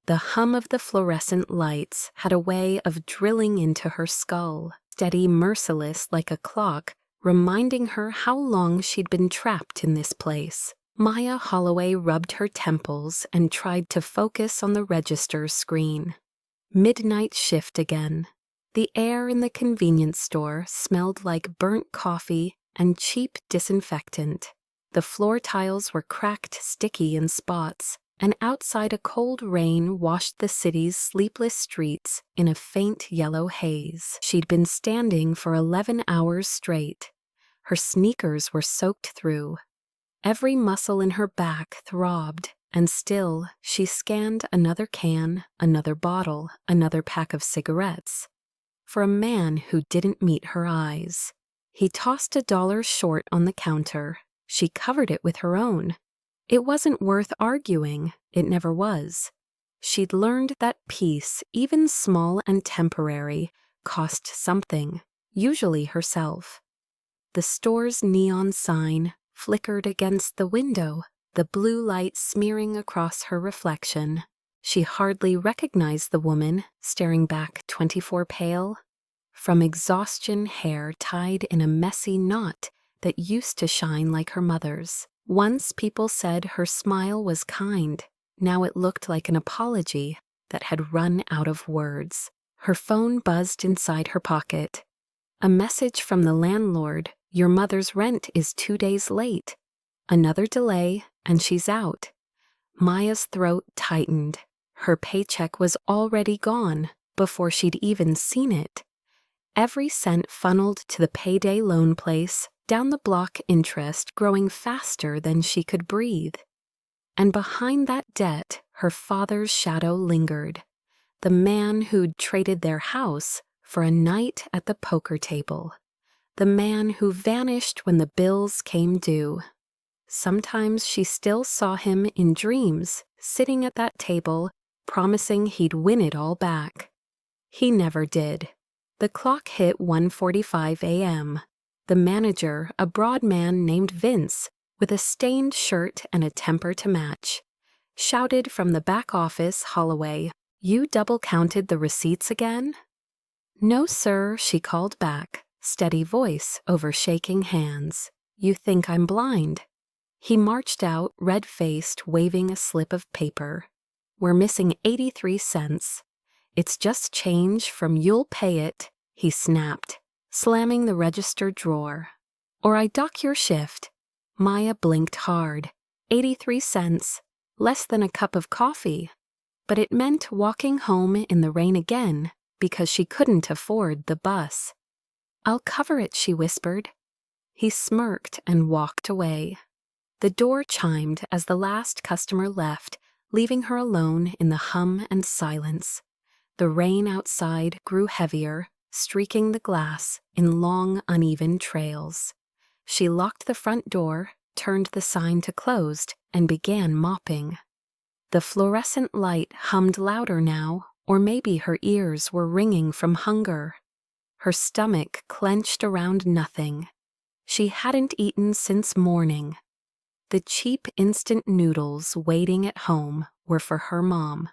The hum of the fluorescent lights had a way of drilling into her skull, steady, merciless like a clock, reminding her how long she'd been trapped in this place. Maya Holloway rubbed her temples and tried to focus on the register screen. Midnight shift again. The air in the convenience store smelled like burnt coffee and cheap disinfectant. The floor tiles were cracked, sticky in spots, and outside a cold rain washed the city's sleepless streets in a faint yellow haze. She'd been standing for 11 hours straight. Her sneakers were soaked through. Every muscle in her back throbbed, and still she scanned another can, another bottle, another pack of cigarettes. For a man who didn't meet her eyes. He tossed $1 short on the counter. She covered it with her own. It wasn't worth arguing. It never was. She'd learned that peace, even small and temporary, cost something, usually herself. The store's neon sign flickered against the window, the blue light smearing across her reflection. She hardly recognized the woman, staring back 24 pale. From exhaustion, hair tied in a messy knot that used to shine like her mother's. Once people said her smile was kind. Now it looked like an apology that had run out of words. Her phone buzzed inside her pocket. A message from the landlord: "Your mother's rent is 2 days late." Another delay, and she's out. Maya's throat tightened. Her paycheck was already gone before she'd even seen it. Every cent funneled to the payday loan place, down the block, interest growing faster than she could breathe. And behind that debt, her father's shadow lingered. The man who'd traded their house for a night at the poker table. The man who vanished when the bills came due. Sometimes she still saw him in dreams, sitting at that table, promising he'd win it all back. He never did. The clock hit 1:45 a.m. The manager, a broad man named Vince, with a stained shirt and a temper to match, shouted from the back office, "Holloway, you double-counted the receipts again?" "No, sir," she called back, steady voice over shaking hands. "You think I'm blind." He marched out, red-faced, waving a slip of paper. "We're missing 83 cents. It's just change from 'you'll pay it,'" he snapped, slamming the register drawer. "Or I dock your shift." Maya blinked hard. 83 cents, less than a cup of coffee. But it meant walking home in the rain again because she couldn't afford the bus. "I'll cover it," she whispered. He smirked and walked away. The door chimed as the last customer left, leaving her alone in the hum and silence. The rain outside grew heavier, streaking the glass in long, uneven trails. She locked the front door, turned the sign to closed, and began mopping. The fluorescent light hummed louder now, or maybe her ears were ringing from hunger. Her stomach clenched around nothing. She hadn't eaten since morning. The cheap instant noodles waiting at home were for her mom.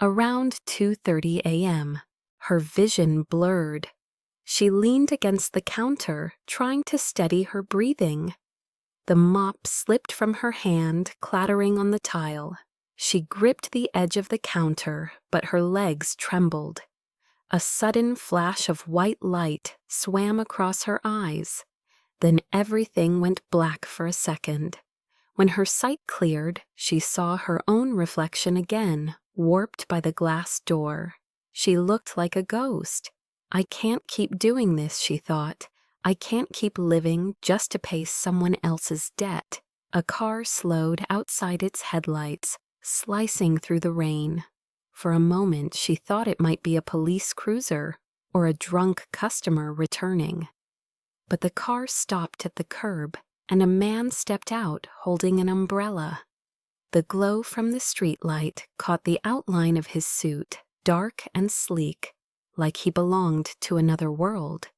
Around 2:30 a.m., her vision blurred. She leaned against the counter, trying to steady her breathing. The mop slipped from her hand, clattering on the tile. She gripped the edge of the counter, but her legs trembled. A sudden flash of white light swam across her eyes. Then everything went black for a second. When her sight cleared, she saw her own reflection again, warped by the glass door. She looked like a ghost. "I can't keep doing this," she thought. "I can't keep living just to pay someone else's debt." A car slowed outside its headlights, slicing through the rain. For a moment she thought it might be a police cruiser or a drunk customer returning. But the car stopped at the curb, and a man stepped out holding an umbrella. The glow from the streetlight caught the outline of his suit, dark and sleek, like he belonged to another world.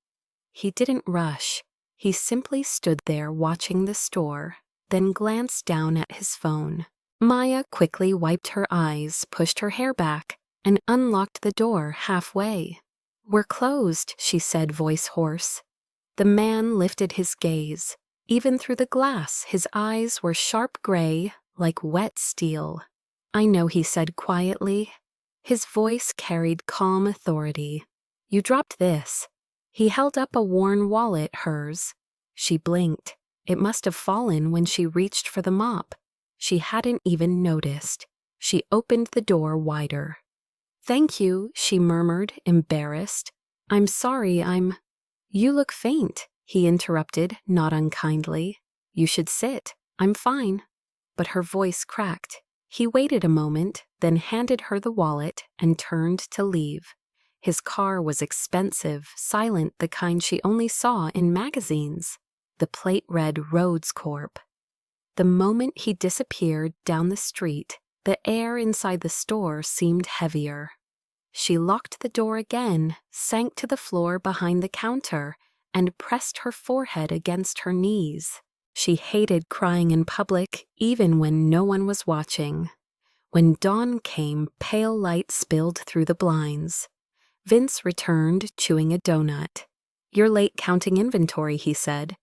He didn't rush. He simply stood there watching the store, then glanced down at his phone. Maya quickly wiped her eyes, pushed her hair back, and unlocked the door halfway. "We're closed," she said, voice hoarse. The man lifted his gaze. Even through the glass, his eyes were sharp gray, like wet steel. "I know," he said quietly. His voice carried calm authority. "You dropped this." He held up a worn wallet, hers. She blinked. It must have fallen when she reached for the mop. She hadn't even noticed. She opened the door wider. "Thank you," she murmured, embarrassed. "I'm sorry, You look faint," he interrupted, not unkindly. "You should sit. I'm fine." But her voice cracked. He waited a moment, then handed her the wallet and turned to leave. His car was expensive, silent, the kind she only saw in magazines. The plate read Rhodes Corp. The moment he disappeared down the street, the air inside the store seemed heavier. She locked the door again, sank to the floor behind the counter, and pressed her forehead against her knees. She hated crying in public, even when no one was watching. When dawn came, pale light spilled through the blinds. Vince returned, chewing a donut. "You're late counting inventory," he said.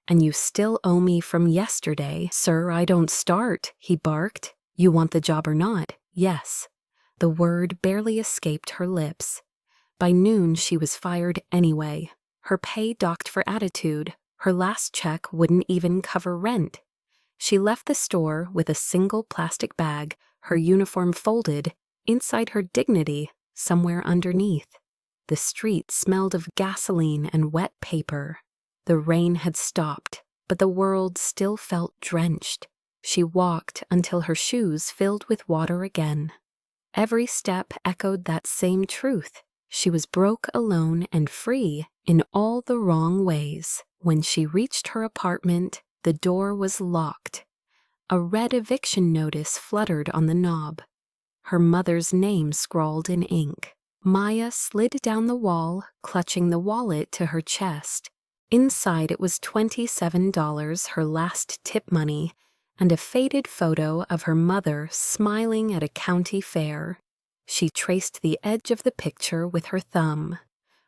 "And you still owe me from yesterday." "Sir, I don't start," he barked. "You want the job or not?" "Yes." The word barely escaped her lips. By noon, she was fired anyway. Her pay docked for attitude. Her last check wouldn't even cover rent. She left the store with a single plastic bag, her uniform folded, inside her dignity, somewhere underneath. The street smelled of gasoline and wet paper. The rain had stopped, but the world still felt drenched. She walked until her shoes filled with water again. Every step echoed that same truth. She was broke, alone, and free in all the wrong ways. When she reached her apartment, the door was locked. A red eviction notice fluttered on the knob. Her mother's name scrawled in ink. Maya slid down the wall, clutching the wallet to her chest. Inside it was $27, her last tip money, and a faded photo of her mother smiling at a county fair. She traced the edge of the picture with her thumb.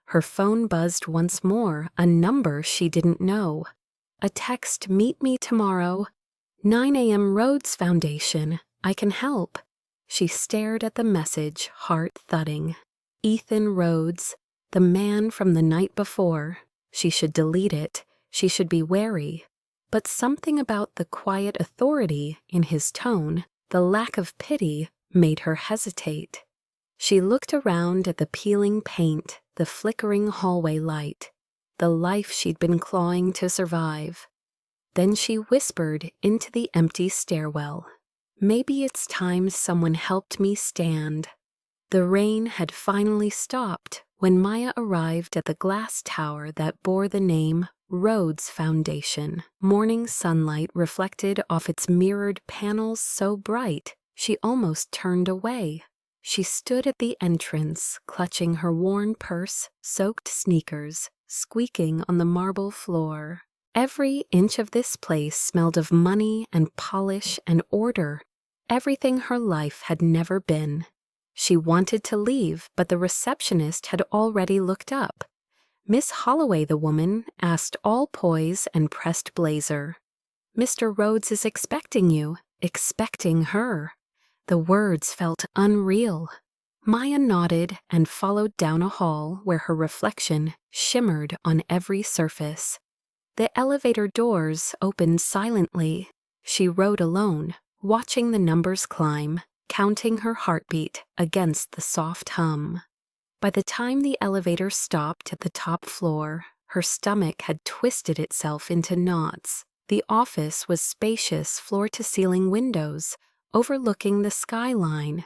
Her phone buzzed once more, a number she didn't know. A text, "Meet me tomorrow. 9 a.m. Rhodes Foundation. I can help." She stared at the message, heart thudding. Ethan Rhodes, the man from the night before. She should delete it. She should be wary. But something about the quiet authority in his tone, the lack of pity, made her hesitate. She looked around at the peeling paint, the flickering hallway light, the life she'd been clawing to survive. Then she whispered into the empty stairwell, "Maybe it's time someone helped me stand." The rain had finally stopped when Maya arrived at the glass tower that bore the name Rhodes Foundation. Morning sunlight reflected off its mirrored panels so bright she almost turned away. She stood at the entrance, clutching her worn purse, soaked sneakers, squeaking on the marble floor. Every inch of this place smelled of money and polish and order, everything her life had never been. She wanted to leave, but the receptionist had already looked up. "Miss Holloway," the woman asked, all poise and pressed blazer. "Mr. Rhodes is expecting you." Expecting her. The words felt unreal. Maya nodded and followed down a hall where her reflection shimmered on every surface. The elevator doors opened silently. She rode alone, watching the numbers climb, counting her heartbeat against the soft hum. By the time the elevator stopped at the top floor, her stomach had twisted itself into knots. The office was spacious floor-to-ceiling windows, overlooking the skyline.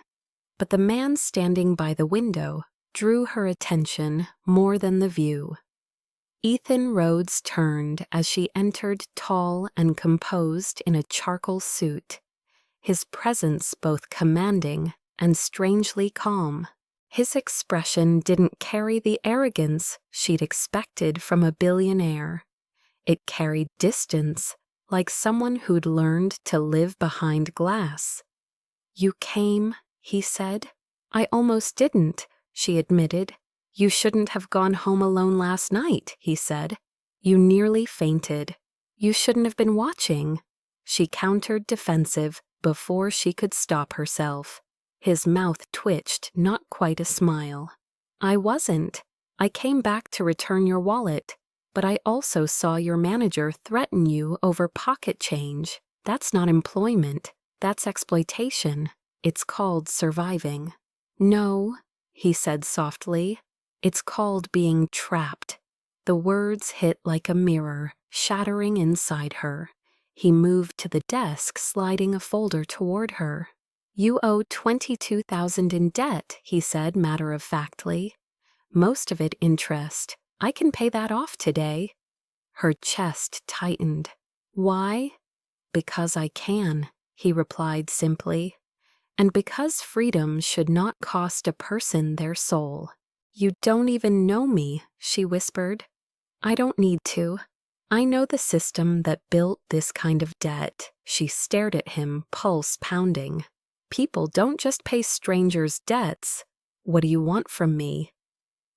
But the man standing by the window drew her attention more than the view. Ethan Rhodes turned as she entered, tall and composed in a charcoal suit. His presence both commanding and strangely calm. His expression didn't carry the arrogance she'd expected from a billionaire. It carried distance, like someone who'd learned to live behind glass. You came, he said. I almost didn't, she admitted. You shouldn't have gone home alone last night, he said. You nearly fainted. You shouldn't have been watching. She countered defensive before she could stop herself. His mouth twitched, not quite a smile. I wasn't. I came back to return your wallet, but I also saw your manager threaten you over pocket change. That's not employment. That's exploitation. It's called surviving. No, he said softly. It's called being trapped. The words hit like a mirror, shattering inside her. He moved to the desk, sliding a folder toward her. You owe $22,000 in debt, he said matter-of-factly. Most of it interest. I can pay that off today. Her chest tightened. Why? Because I can, he replied simply. And because freedom should not cost a person their soul. You don't even know me, she whispered. I don't need to. I know the system that built this kind of debt. She stared at him, pulse pounding. People don't just pay strangers debts. What do you want from me?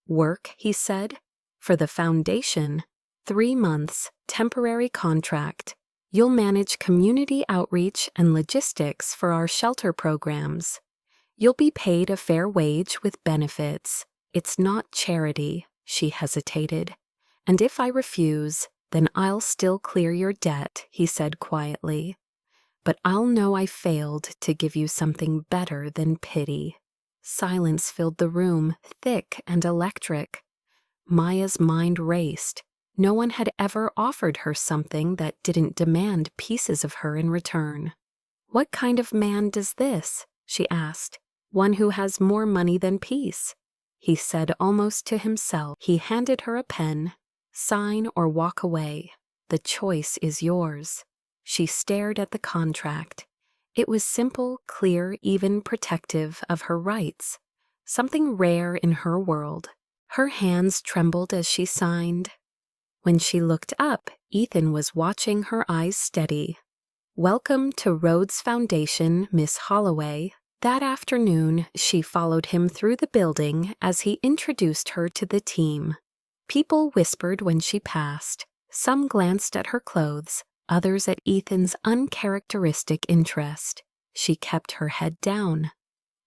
Work, he said. For the foundation. 3 months, temporary contract. You'll manage community outreach and logistics for our shelter programs. You'll be paid a fair wage with benefits. It's not charity, she hesitated. And if I refuse, then I'll still clear your debt, he said quietly. But I'll know I failed to give you something better than pity. Silence filled the room, thick and electric. Maya's mind raced. No one had ever offered her something that didn't demand pieces of her in return. What kind of man does this? She asked. One who has more money than peace. He said almost to himself. He handed her a pen. Sign or walk away. The choice is yours. She stared at the contract. It was simple, clear, even protective of her rights. Something rare in her world. Her hands trembled as she signed. When she looked up, Ethan was watching, her eyes steady. Welcome to Rhodes Foundation, Miss Holloway. That afternoon, she followed him through the building as he introduced her to the team. People whispered when she passed. Some glanced at her clothes, others at Ethan's uncharacteristic interest. She kept her head down.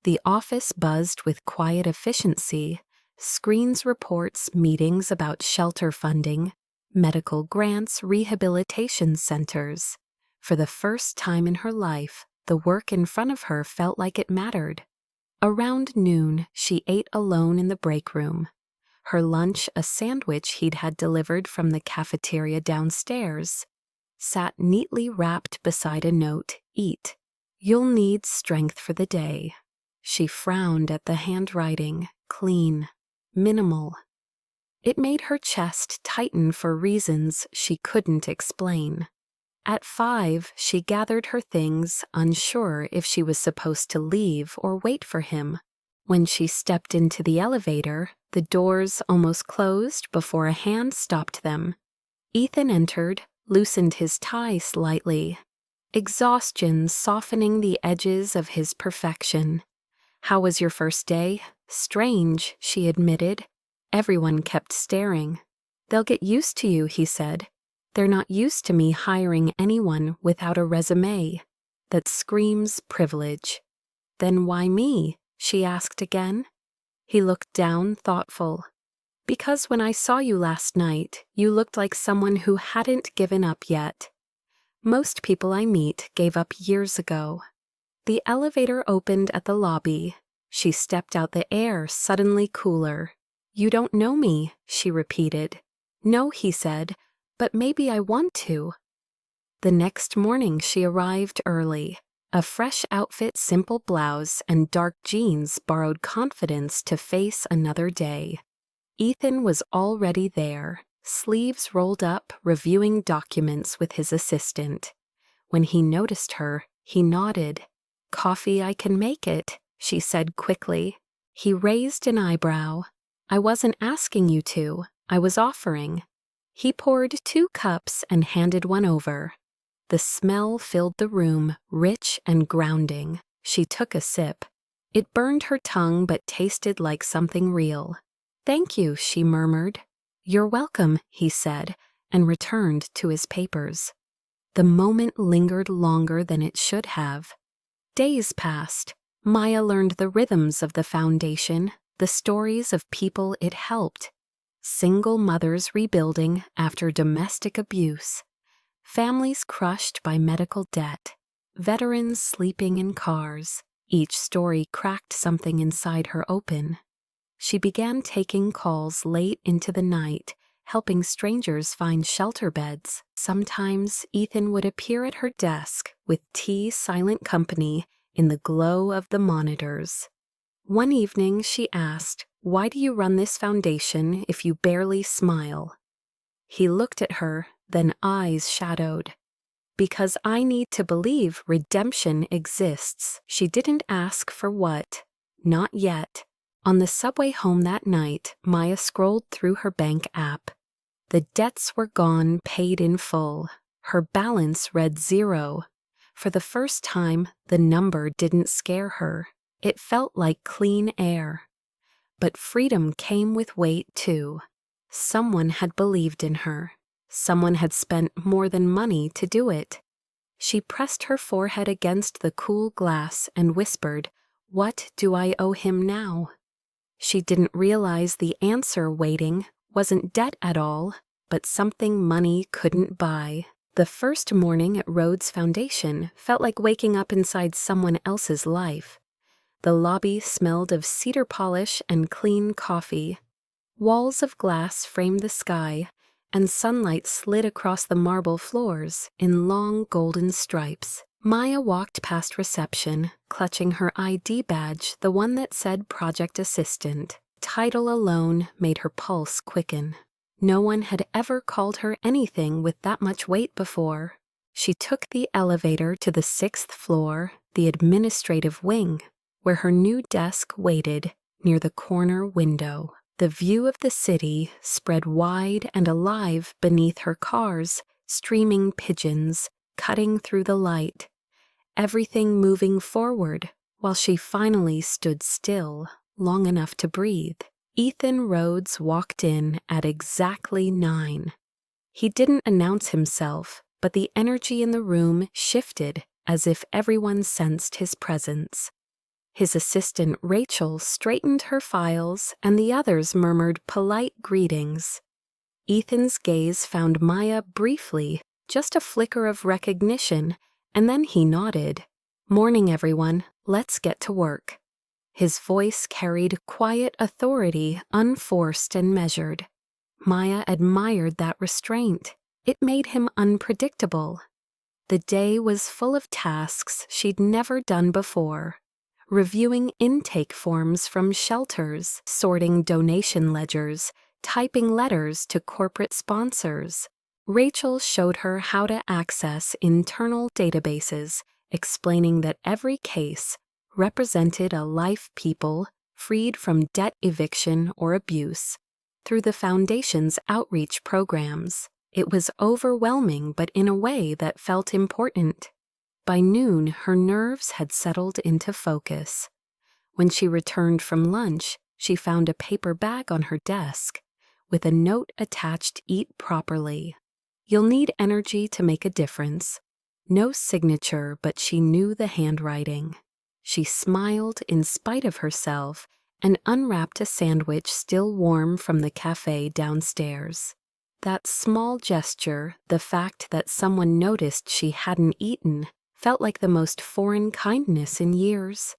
The office buzzed with quiet efficiency. Screens reports, meetings about shelter funding, medical grants, rehabilitation centers. For the first time in her life, the work in front of her felt like it mattered. Around noon, she ate alone in the break room. Her lunch, a sandwich he'd had delivered from the cafeteria downstairs, sat neatly wrapped beside a note, "Eat. You'll need strength for the day." She frowned at the handwriting, clean, minimal. It made her chest tighten for reasons she couldn't explain. At 5, she gathered her things, unsure if she was supposed to leave or wait for him. When she stepped into the elevator, the doors almost closed before a hand stopped them. Ethan entered, loosened his tie slightly. Exhaustion softening the edges of his perfection. "How was your first day?" "Strange," she admitted. Everyone kept staring. "They'll get used to you," he said. "They're not used to me hiring anyone without a resume. That screams privilege." "Then why me?" she asked again. He looked down, thoughtful. "Because when I saw you last night, you looked like someone who hadn't given up yet. Most people I meet gave up years ago." The elevator opened at the lobby. She stepped out, the air suddenly cooler. "You don't know me," she repeated. "No," he said, "but maybe I want to." The next morning she arrived early. A fresh outfit, simple blouse, and dark jeans borrowed confidence to face another day. Ethan was already there, sleeves rolled up, reviewing documents with his assistant. When he noticed her, he nodded. "Coffee, I can make it," she said quickly. He raised an eyebrow. "I wasn't asking you to, I was offering." He poured 2 cups and handed one over. The smell filled the room, rich and grounding. She took a sip. It burned her tongue but tasted like something real. "Thank you," she murmured. "You're welcome," he said, and returned to his papers. The moment lingered longer than it should have. Days passed. Maya learned the rhythms of the foundation, the stories of people it helped. Single mothers rebuilding after domestic abuse. Families crushed by medical debt. Veterans sleeping in cars. Each story cracked something inside her open. She began taking calls late into the night, helping strangers find shelter beds. Sometimes Ethan would appear at her desk with tea silent company in the glow of the monitors. One evening she asked, "Why do you run this foundation if you barely smile?" He looked at her, then eyes shadowed. "Because I need to believe redemption exists." She didn't ask for what. Not yet. On the subway home that night, Maya scrolled through her bank app. The debts were gone, paid in full. Her balance read 0. For the first time, the number didn't scare her. It felt like clean air. But freedom came with weight, too. Someone had believed in her. Someone had spent more than money to do it. She pressed her forehead against the cool glass and whispered, "What do I owe him now?" She didn't realize the answer waiting wasn't debt at all, but something money couldn't buy. The first morning at Rhodes Foundation felt like waking up inside someone else's life. The lobby smelled of cedar polish and clean coffee. Walls of glass framed the sky, and sunlight slid across the marble floors in long golden stripes. Maya walked past reception, clutching her ID badge, the one that said Project Assistant. Title alone made her pulse quicken. No one had ever called her anything with that much weight before. She took the elevator to the 6th floor, the administrative wing, where her new desk waited near the corner window. The view of the city spread wide and alive beneath her cars, streaming pigeons, cutting through the light. Everything moving forward, while she finally stood still, long enough to breathe. Ethan Rhodes walked in at exactly 9. He didn't announce himself, but the energy in the room shifted as if everyone sensed his presence. His assistant Rachel straightened her files, and the others murmured polite greetings. Ethan's gaze found Maya briefly, just a flicker of recognition, and then he nodded. "Morning, everyone. Let's get to work." His voice carried quiet authority, unforced and measured. Maya admired that restraint. It made him unpredictable. The day was full of tasks she'd never done before. Reviewing intake forms from shelters, sorting donation ledgers, typing letters to corporate sponsors. Rachel showed her how to access internal databases, explaining that every case represented a life people freed from debt eviction or abuse through the Foundation's outreach programs. It was overwhelming, but in a way that felt important. By noon, her nerves had settled into focus. When she returned from lunch, she found a paper bag on her desk with a note attached, "Eat properly. You'll need energy to make a difference." No signature, but she knew the handwriting. She smiled in spite of herself and unwrapped a sandwich still warm from the cafe downstairs. That small gesture, the fact that someone noticed she hadn't eaten, felt like the most foreign kindness in years.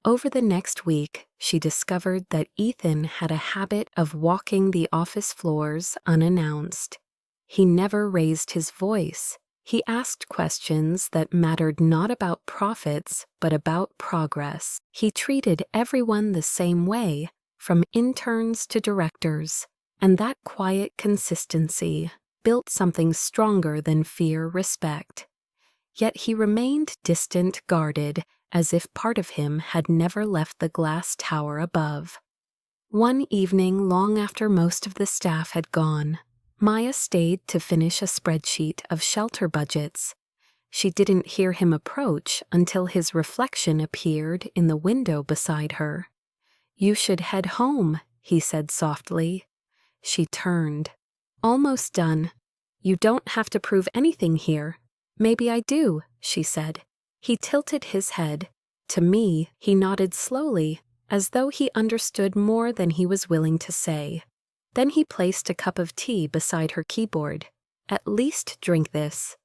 Over the next week, she discovered that Ethan had a habit of walking the office floors unannounced. He never raised his voice. He asked questions that mattered not about profits, but about progress. He treated everyone the same way, from interns to directors, and that quiet consistency built something stronger than respect. Yet he remained distant, guarded, as if part of him had never left the glass tower above. One evening, long after most of the staff had gone, Maya stayed to finish a spreadsheet of shelter budgets. She didn't hear him approach until his reflection appeared in the window beside her. "You should head home," he said softly. She turned. "Almost done. You don't have to prove anything here." "Maybe I do," she said. He tilted his head. To me, he nodded slowly, as though he understood more than he was willing to say. Then he placed a cup of tea beside her keyboard. "At least drink this."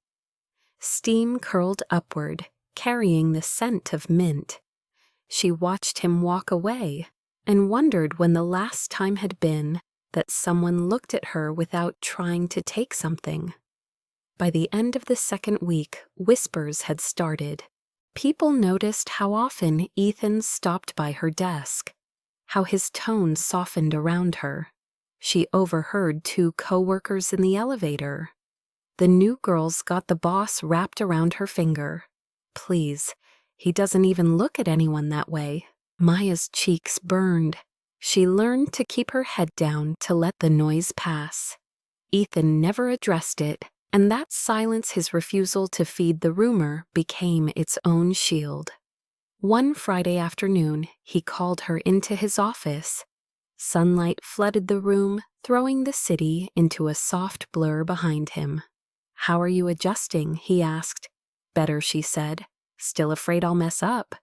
Steam curled upward, carrying the scent of mint. She watched him walk away and wondered when the last time had been that someone looked at her without trying to take something. By the end of the second week, whispers had started. People noticed how often Ethan stopped by her desk, how his tone softened around her. She overheard 2 coworkers in the elevator. The new girls got the boss wrapped around her finger. "Please, he doesn't even look at anyone that way." Maya's cheeks burned. She learned to keep her head down to let the noise pass. Ethan never addressed it, and that silence, his refusal to feed the rumor, became its own shield. One Friday afternoon, he called her into his office. Sunlight flooded the room, throwing the city into a soft blur behind him. "How are you adjusting?" he asked. "Better," she said. "Still afraid I'll mess up."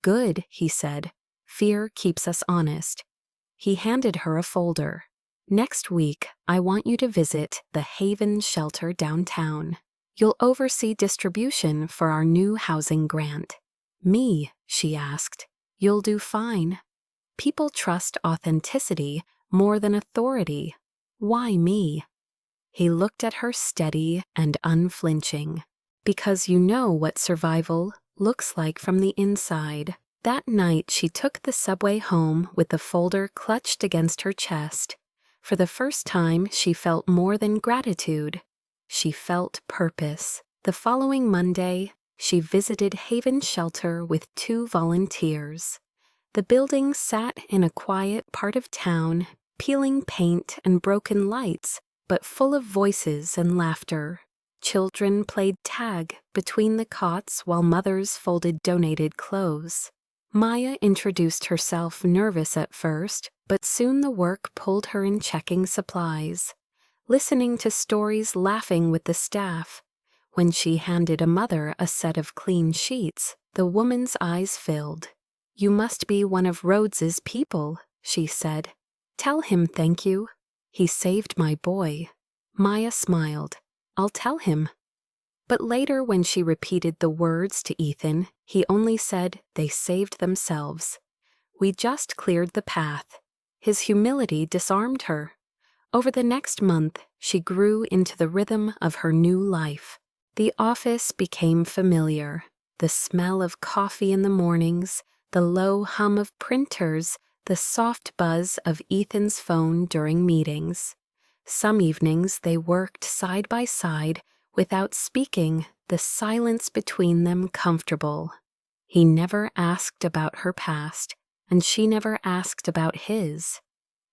"Good," he said. "Fear keeps us honest." He handed her a folder. "Next week, I want you to visit the Haven shelter downtown. You'll oversee distribution for our new housing grant." "Me?" she asked. "You'll do fine." People trust authenticity more than authority. "Why me?" He looked at her steady and unflinching. "Because you know what survival looks like from the inside." That night she took the subway home with the folder clutched against her chest. For the first time she felt more than gratitude. She felt purpose. The following Monday, she visited Haven Shelter with 2 volunteers. The building sat in a quiet part of town, peeling paint and broken lights, but full of voices and laughter. Children played tag between the cots while mothers folded donated clothes. Maya introduced herself, nervous at first, but soon the work pulled her in checking supplies, listening to stories, laughing with the staff. When she handed a mother a set of clean sheets, the woman's eyes filled. "You must be one of Rhodes's people," she said. "Tell him thank you. He saved my boy." Maya smiled. "I'll tell him." But later, when she repeated the words to Ethan, he only said they saved themselves. "We just cleared the path." His humility disarmed her. Over the next month, she grew into the rhythm of her new life. The office became familiar. The smell of coffee in the mornings, the low hum of printers, the soft buzz of Ethan's phone during meetings. Some evenings they worked side by side, without speaking, the silence between them comfortable. He never asked about her past, and she never asked about his.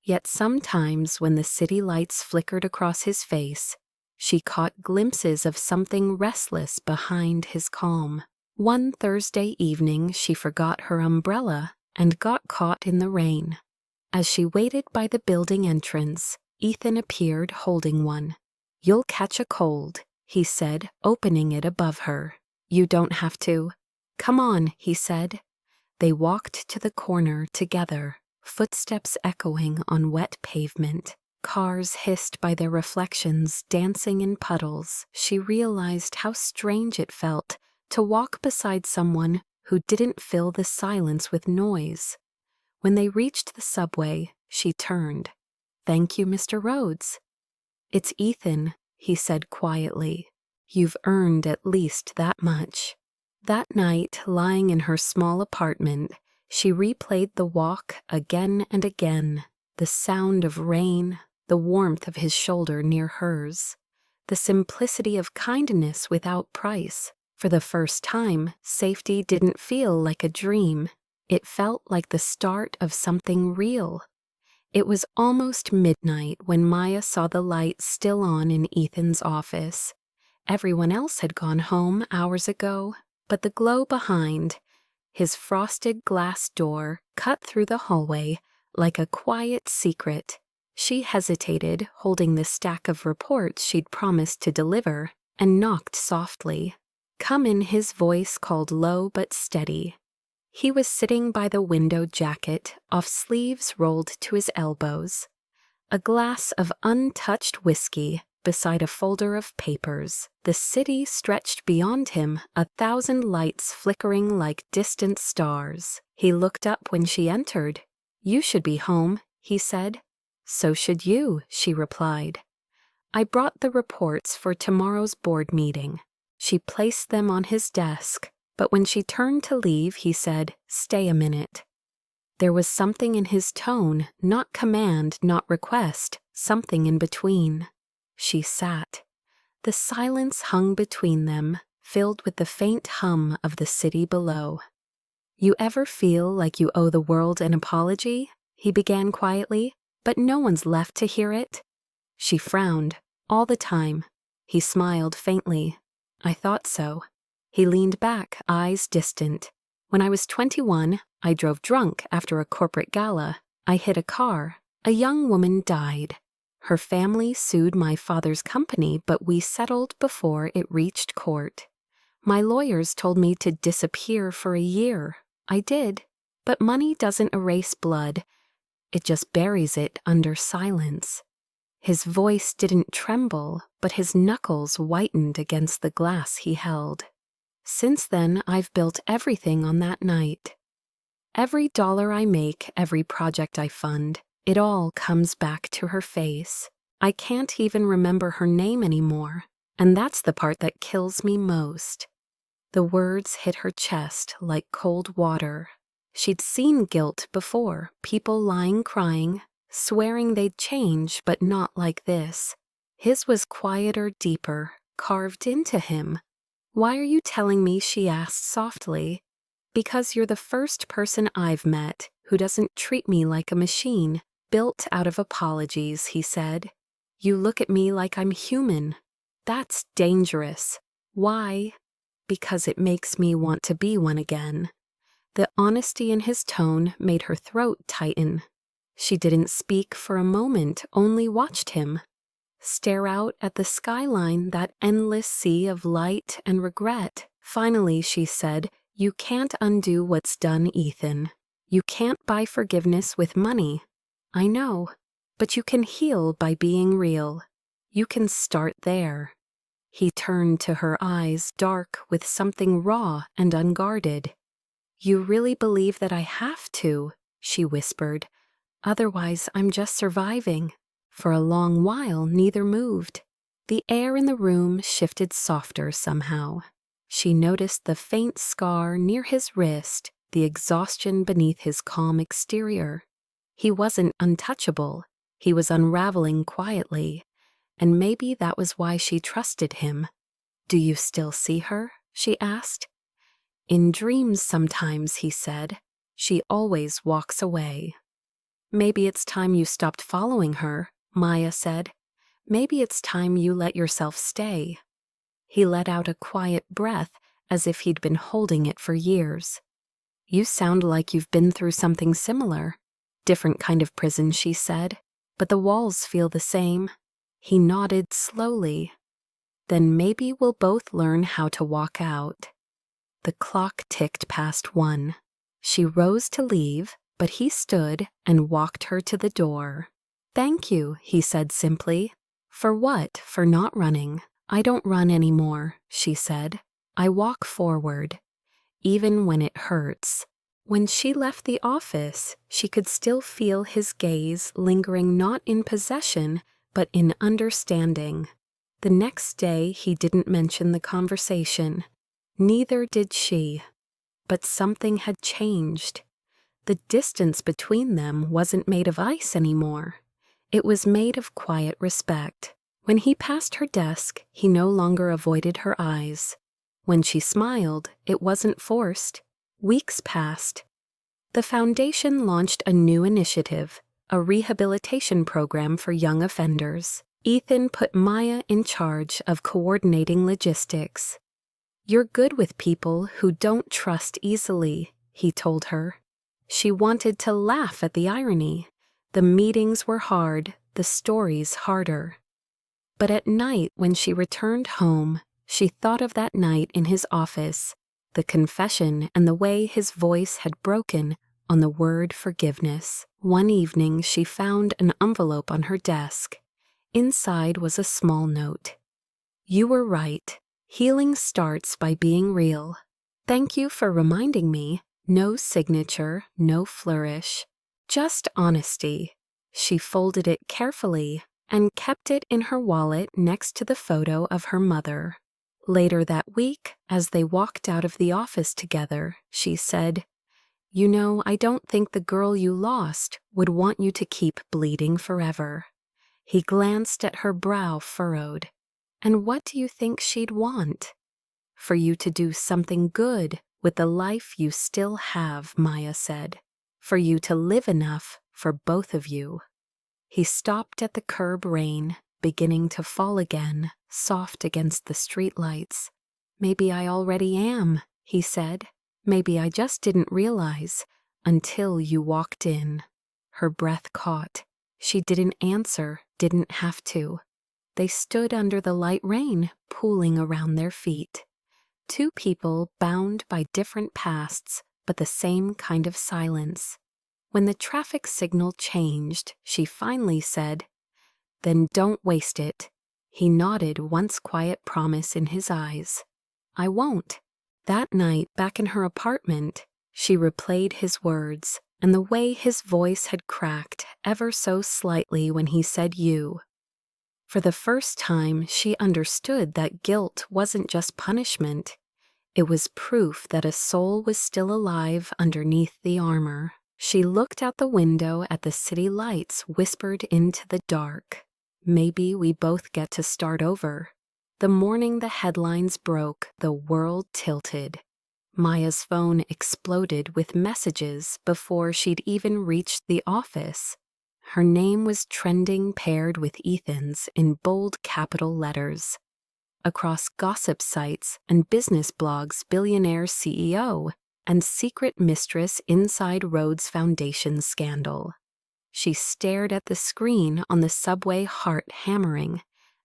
Yet sometimes when the city lights flickered across his face, she caught glimpses of something restless behind his calm. One Thursday evening she forgot her umbrella and got caught in the rain. As she waited by the building entrance, Ethan appeared holding one. "You'll catch a cold," he said, opening it above her. "You don't have to." "Come on," he said. They walked to the corner together, footsteps echoing on wet pavement. Cars hissed by their reflections, dancing in puddles. She realized how strange it felt to walk beside someone who didn't fill the silence with noise. When they reached the subway, she turned. "Thank you, Mr. Rhodes." "It's Ethan," he said quietly. "You've earned at least that much." That night, lying in her small apartment, she replayed the walk again and again. The sound of rain, the warmth of his shoulder near hers, the simplicity of kindness without price. For the first time, safety didn't feel like a dream. It felt like the start of something real. It was almost midnight when Maya saw the light still on in Ethan's office. Everyone else had gone home hours ago, but the glow behind, his frosted glass door cut through the hallway like a quiet secret. She hesitated, holding the stack of reports she'd promised to deliver, and knocked softly. "Come in," his voice called low but steady. He was sitting by the window jacket, off sleeves rolled to his elbows. A glass of untouched whiskey beside a folder of papers. The city stretched beyond him, 1,000 lights flickering like distant stars. He looked up when she entered. "You should be home," he said. "So should you," she replied. "I brought the reports for tomorrow's board meeting." She placed them on his desk, but when she turned to leave, he said, "Stay a minute." There was something in his tone, not command, not request, something in between. She sat. The silence hung between them, filled with the faint hum of the city below. "You ever feel like you owe the world an apology?" he began quietly, "but no one's left to hear it?" She frowned. "All the time." He smiled faintly. "I thought so." He leaned back, eyes distant. "When I was 21, I drove drunk after a corporate gala. I hit a car. A young woman died. Her family sued my father's company, but we settled before it reached court. My lawyers told me to disappear for a year. I did. But money doesn't erase blood. It just buries it under silence." His voice didn't tremble, but his knuckles whitened against the glass he held. "Since then, I've built everything on that night. Every dollar I make, every project I fund, it all comes back to her face. I can't even remember her name anymore, and that's the part that kills me most." The words hit her chest like cold water. She'd seen guilt before, people lying crying, swearing they'd change, but not like this. His was quieter, deeper, carved into him. "Why are you telling me?" she asked softly. "Because you're the first person I've met who doesn't treat me like a machine, built out of apologies," he said. "You look at me like I'm human. That's dangerous." "Why?" "Because it makes me want to be one again." The honesty in his tone made her throat tighten. She didn't speak for a moment, only watched him. Stare out at the skyline, that endless sea of light and regret. Finally, she said, "You can't undo what's done, Ethan. You can't buy forgiveness with money. I know, but you can heal by being real. You can start there." He turned to her eyes, dark with something raw and unguarded. "You really believe that I have to?" she whispered. "Otherwise, I'm just surviving." For a long while, neither moved. The air in the room shifted softer somehow. She noticed the faint scar near his wrist, the exhaustion beneath his calm exterior. He wasn't untouchable. He was unraveling quietly, and maybe that was why she trusted him. "Do you still see her?" she asked. "In dreams sometimes," he said. "She always walks away." "Maybe it's time you stopped following her," Maya said. "Maybe it's time you let yourself stay." He let out a quiet breath, as if he'd been holding it for years. "You sound like you've been through something similar." "Different kind of prison," she said, "but the walls feel the same." He nodded slowly. "Then maybe we'll both learn how to walk out." The clock ticked past 1. She rose to leave, but he stood and walked her to the door. "Thank you," he said simply. "For what? For not running?" "I don't run anymore," she said. "I walk forward, even when it hurts." When she left the office, she could still feel his gaze lingering not in possession, but in understanding. The next day, he didn't mention the conversation. Neither did she. But something had changed. The distance between them wasn't made of ice anymore. It was made of quiet respect. When he passed her desk, he no longer avoided her eyes. When she smiled, it wasn't forced. Weeks passed. The foundation launched a new initiative, a rehabilitation program for young offenders. Ethan put Maya in charge of coordinating logistics. "You're good with people who don't trust easily," he told her. She wanted to laugh at the irony. The meetings were hard, the stories harder. But at night, when she returned home, she thought of that night in his office, the confession and the way his voice had broken on the word forgiveness. One evening, she found an envelope on her desk. Inside was a small note. "You were right. Healing starts by being real. Thank you for reminding me. No signature, no flourish. Just honesty." She folded it carefully and kept it in her wallet next to the photo of her mother. Later that week, as they walked out of the office together, she said, "You know, I don't think the girl you lost would want you to keep bleeding forever." He glanced at her brow furrowed. "And what do you think she'd want?" "For you to do something good with the life you still have," Maya said. "For you to live enough for both of you." He stopped at the curb rain, beginning to fall again, soft against the streetlights. "Maybe I already am," he said. "Maybe I just didn't realize until you walked in." Her breath caught. She didn't answer, didn't have to. They stood under the light rain, pooling around their feet. Two people bound by different pasts, but the same kind of silence. When the traffic signal changed, she finally said, "Then don't waste it." He nodded, once quiet promise in his eyes. "I won't." That night, back in her apartment, she replayed his words, and the way his voice had cracked ever so slightly when he said "you." For the first time, she understood that guilt wasn't just punishment. It was proof that a soul was still alive underneath the armor. She looked out the window at the city lights whispered into the dark. Maybe we both get to start over. The morning the headlines broke, the world tilted. Maya's phone exploded with messages before she'd even reached the office. Her name was trending paired with Ethan's in bold capital letters. Across gossip sites and business blogs, Billionaire CEO and secret mistress inside Rhodes Foundation scandal. She stared at the screen on the subway, heart hammering,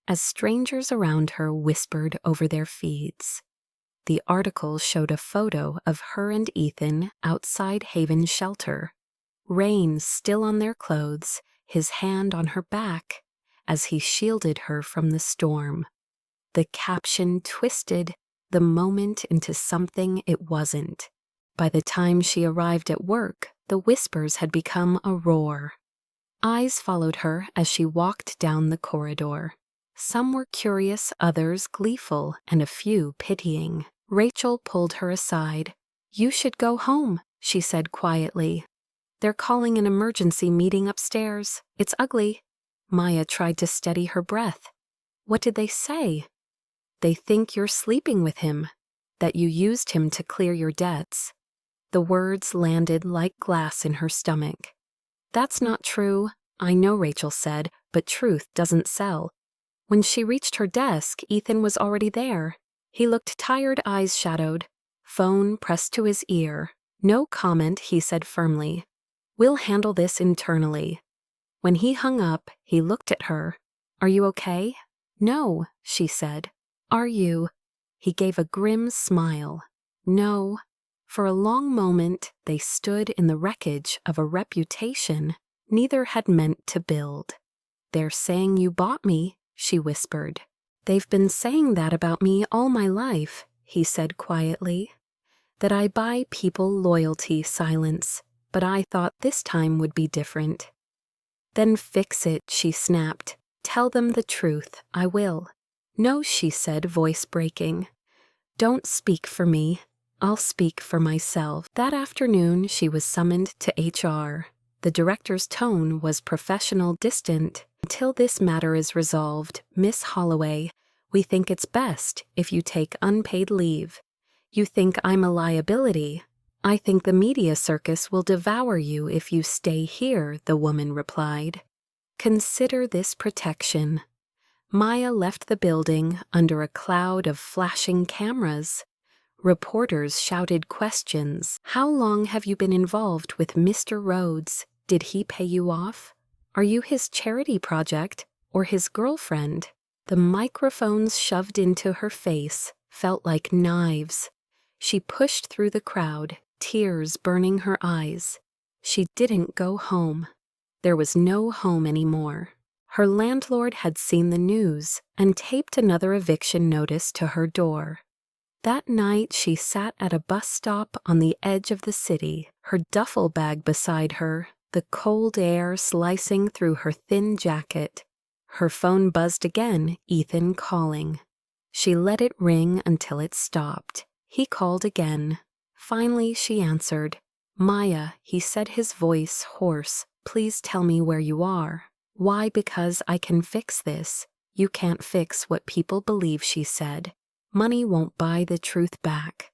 as strangers around her whispered over their feeds. The article showed a photo of her and Ethan outside Haven's shelter. Rain still on their clothes, his hand on her back, as he shielded her from the storm. The caption twisted the moment into something it wasn't. By the time she arrived at work, the whispers had become a roar. Eyes followed her as she walked down the corridor. Some were curious, others gleeful, and a few pitying. Rachel pulled her aside. "You should go home," she said quietly. "They're calling an emergency meeting upstairs. It's ugly." Maya tried to steady her breath. "What did they say?" "They think you're sleeping with him, that you used him to clear your debts." The words landed like glass in her stomach. "That's not true." "I know," Rachel said, "but truth doesn't sell." When she reached her desk, Ethan was already there. He looked tired, eyes shadowed, phone pressed to his ear. "No comment," he said firmly. "We'll handle this internally." When he hung up, he looked at her. "Are you okay?" "No," she said. "Are you?" He gave a grim smile. "No." For a long moment, they stood in the wreckage of a reputation neither had meant to build. "They're saying you bought me," she whispered. "They've been saying that about me all my life," he said quietly. "That I buy people loyalty, silence, but I thought this time would be different." "Then fix it," she snapped. "Tell them the truth. I will." "No," she said, voice breaking. "Don't speak for me. I'll speak for myself." That afternoon, she was summoned to HR. The director's tone was professional, distant. "Until this matter is resolved, Miss Holloway, we think it's best if you take unpaid leave. You think I'm a liability. I think the media circus will devour you if you stay here," the woman replied. "Consider this protection." Maya left the building under a cloud of flashing cameras. Reporters shouted questions. How long have you been involved with Mr. Rhodes? Did he pay you off? Are you his charity project or his girlfriend? The microphones shoved into her face felt like knives. She pushed through the crowd, tears burning her eyes. She didn't go home. There was no home anymore. Her landlord had seen the news and taped another eviction notice to her door. That night she sat at a bus stop on the edge of the city, her duffel bag beside her, the cold air slicing through her thin jacket. Her phone buzzed again, Ethan calling. She let it ring until it stopped. He called again. Finally she answered. "Maya," he said, his voice hoarse, "please tell me where you are." "Why? Because I can fix this." "You can't fix what people believe," she said. "Money won't buy the truth back."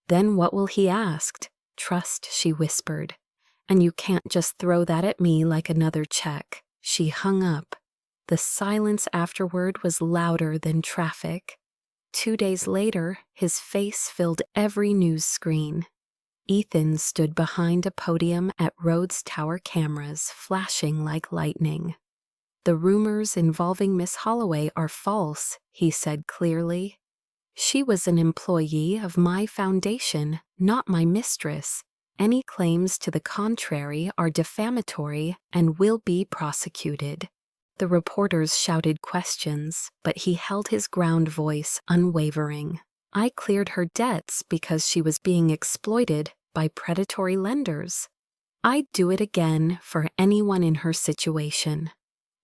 "Then what will?" he asked. "Trust," she whispered. "And you can't just throw that at me like another check." She hung up. The silence afterward was louder than traffic. 2 days later, his face filled every news screen. Ethan stood behind a podium at Rhodes Tower, cameras flashing like lightning. "The rumors involving Miss Holloway are false," he said clearly. "She was an employee of my foundation, not my mistress. Any claims to the contrary are defamatory and will be prosecuted." The reporters shouted questions, but he held his ground, voice unwavering. "I cleared her debts because she was being exploited by predatory lenders. I'd do it again for anyone in her situation.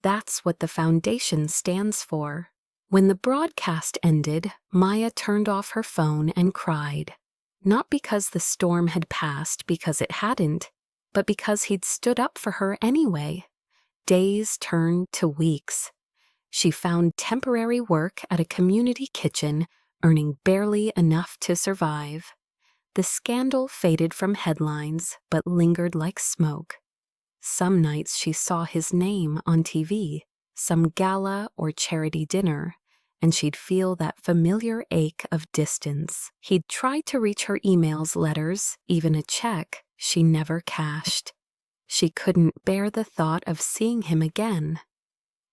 That's what the foundation stands for." When the broadcast ended, Maya turned off her phone and cried. Not because the storm had passed, because it hadn't, but because he'd stood up for her anyway. Days turned to weeks. She found temporary work at a community kitchen, earning barely enough to survive. The scandal faded from headlines, but lingered like smoke. Some nights she saw his name on TV, some gala or charity dinner, and she'd feel that familiar ache of distance. He'd try to reach her emails, letters, even a check she never cashed. She couldn't bear the thought of seeing him again.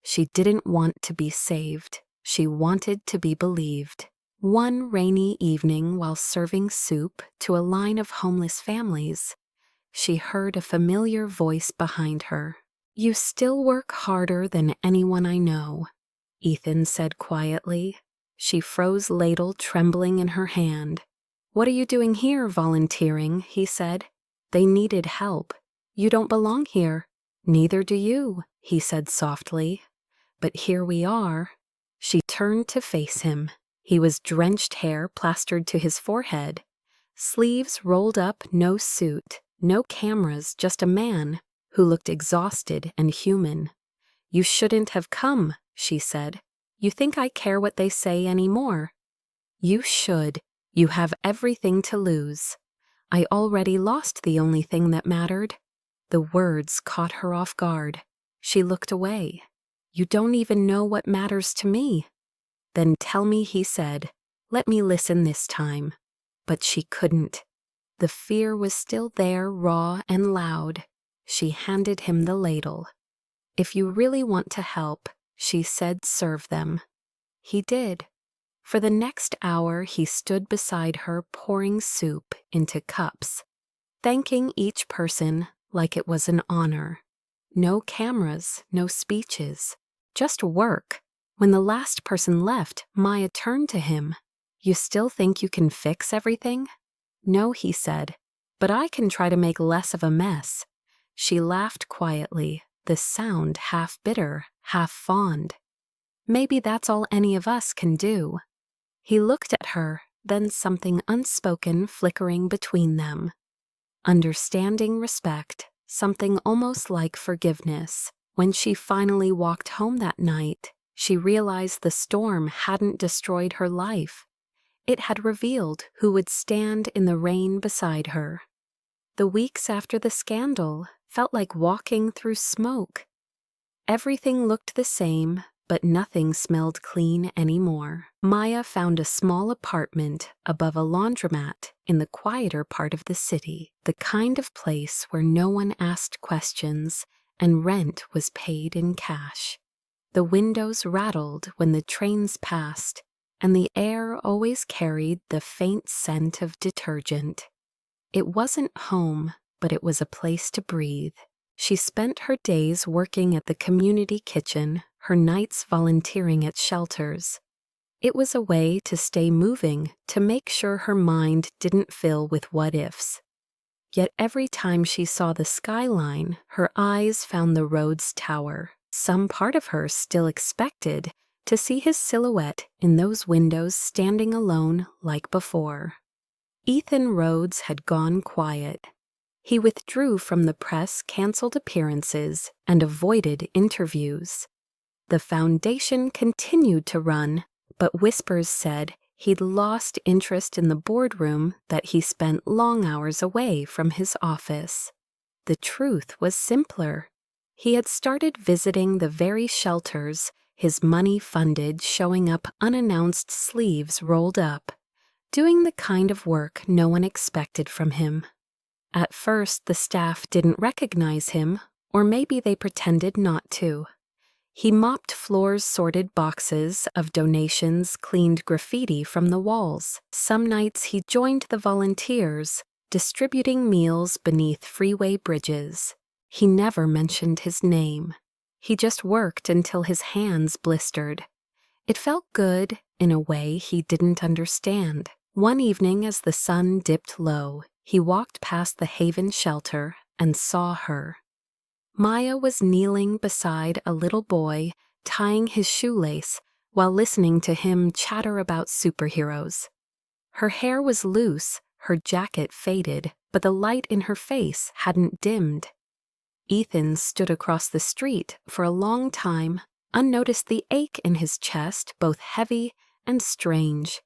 She didn't want to be saved. She wanted to be believed. One rainy evening, while serving soup to a line of homeless families, she heard a familiar voice behind her. "You still work harder than anyone I know," Ethan said quietly. She froze, ladle trembling in her hand. "What are you doing here, volunteering?" he said. "They needed help. You don't belong here." "Neither do you," he said softly. "But here we are." She turned to face him. He was drenched, hair plastered to his forehead. Sleeves rolled up, no suit, no cameras, just a man who looked exhausted and human. "You shouldn't have come," she said. "You think I care what they say anymore?" "You should. You have everything to lose." "I already lost the only thing that mattered." The words caught her off guard. She looked away. "You don't even know what matters to me." "Then tell me," he said. "Let me listen this time." But she couldn't. The fear was still there, raw and loud. She handed him the ladle. "If you really want to help," she said, "serve them." He did. For the next hour he stood beside her, pouring soup into cups, thanking each person like it was an honor. No cameras, no speeches, just work. When the last person left, Maya turned to him. "You still think you can fix everything?" "No," he said, "but I can try to make less of a mess." She laughed quietly, the sound half bitter, half fond. "Maybe that's all any of us can do." He looked at her, then something unspoken flickering between them. Understanding, respect, something almost like forgiveness. When she finally walked home that night, she realized the storm hadn't destroyed her life. It had revealed who would stand in the rain beside her. The weeks after the scandal felt like walking through smoke. Everything looked the same, but nothing smelled clean anymore. Maya found a small apartment above a laundromat in the quieter part of the city, the kind of place where no one asked questions and rent was paid in cash. The windows rattled when the trains passed, and the air always carried the faint scent of detergent. It wasn't home, but it was a place to breathe. She spent her days working at the community kitchen, her nights volunteering at shelters. It was a way to stay moving, to make sure her mind didn't fill with what-ifs. Yet every time she saw the skyline, her eyes found the road's tower. Some part of her still expected to see his silhouette in those windows standing alone like before. Ethan Rhodes had gone quiet. He withdrew from the press-canceled appearances and avoided interviews. The foundation continued to run, but whispers said he'd lost interest in the boardroom, that he spent long hours away from his office. The truth was simpler. He had started visiting the very shelters his money funded, showing up unannounced, sleeves rolled up, doing the kind of work no one expected from him. At first, the staff didn't recognize him, or maybe they pretended not to. He mopped floors, sorted boxes of donations, cleaned graffiti from the walls. Some nights he joined the volunteers, distributing meals beneath freeway bridges. He never mentioned his name. He just worked until his hands blistered. It felt good in a way he didn't understand. One evening, as the sun dipped low, he walked past the Haven shelter and saw her. Maya was kneeling beside a little boy, tying his shoelace while listening to him chatter about superheroes. Her hair was loose, her jacket faded, but the light in her face hadn't dimmed. Ethan stood across the street for a long time, unnoticed the ache in his chest, both heavy and strange.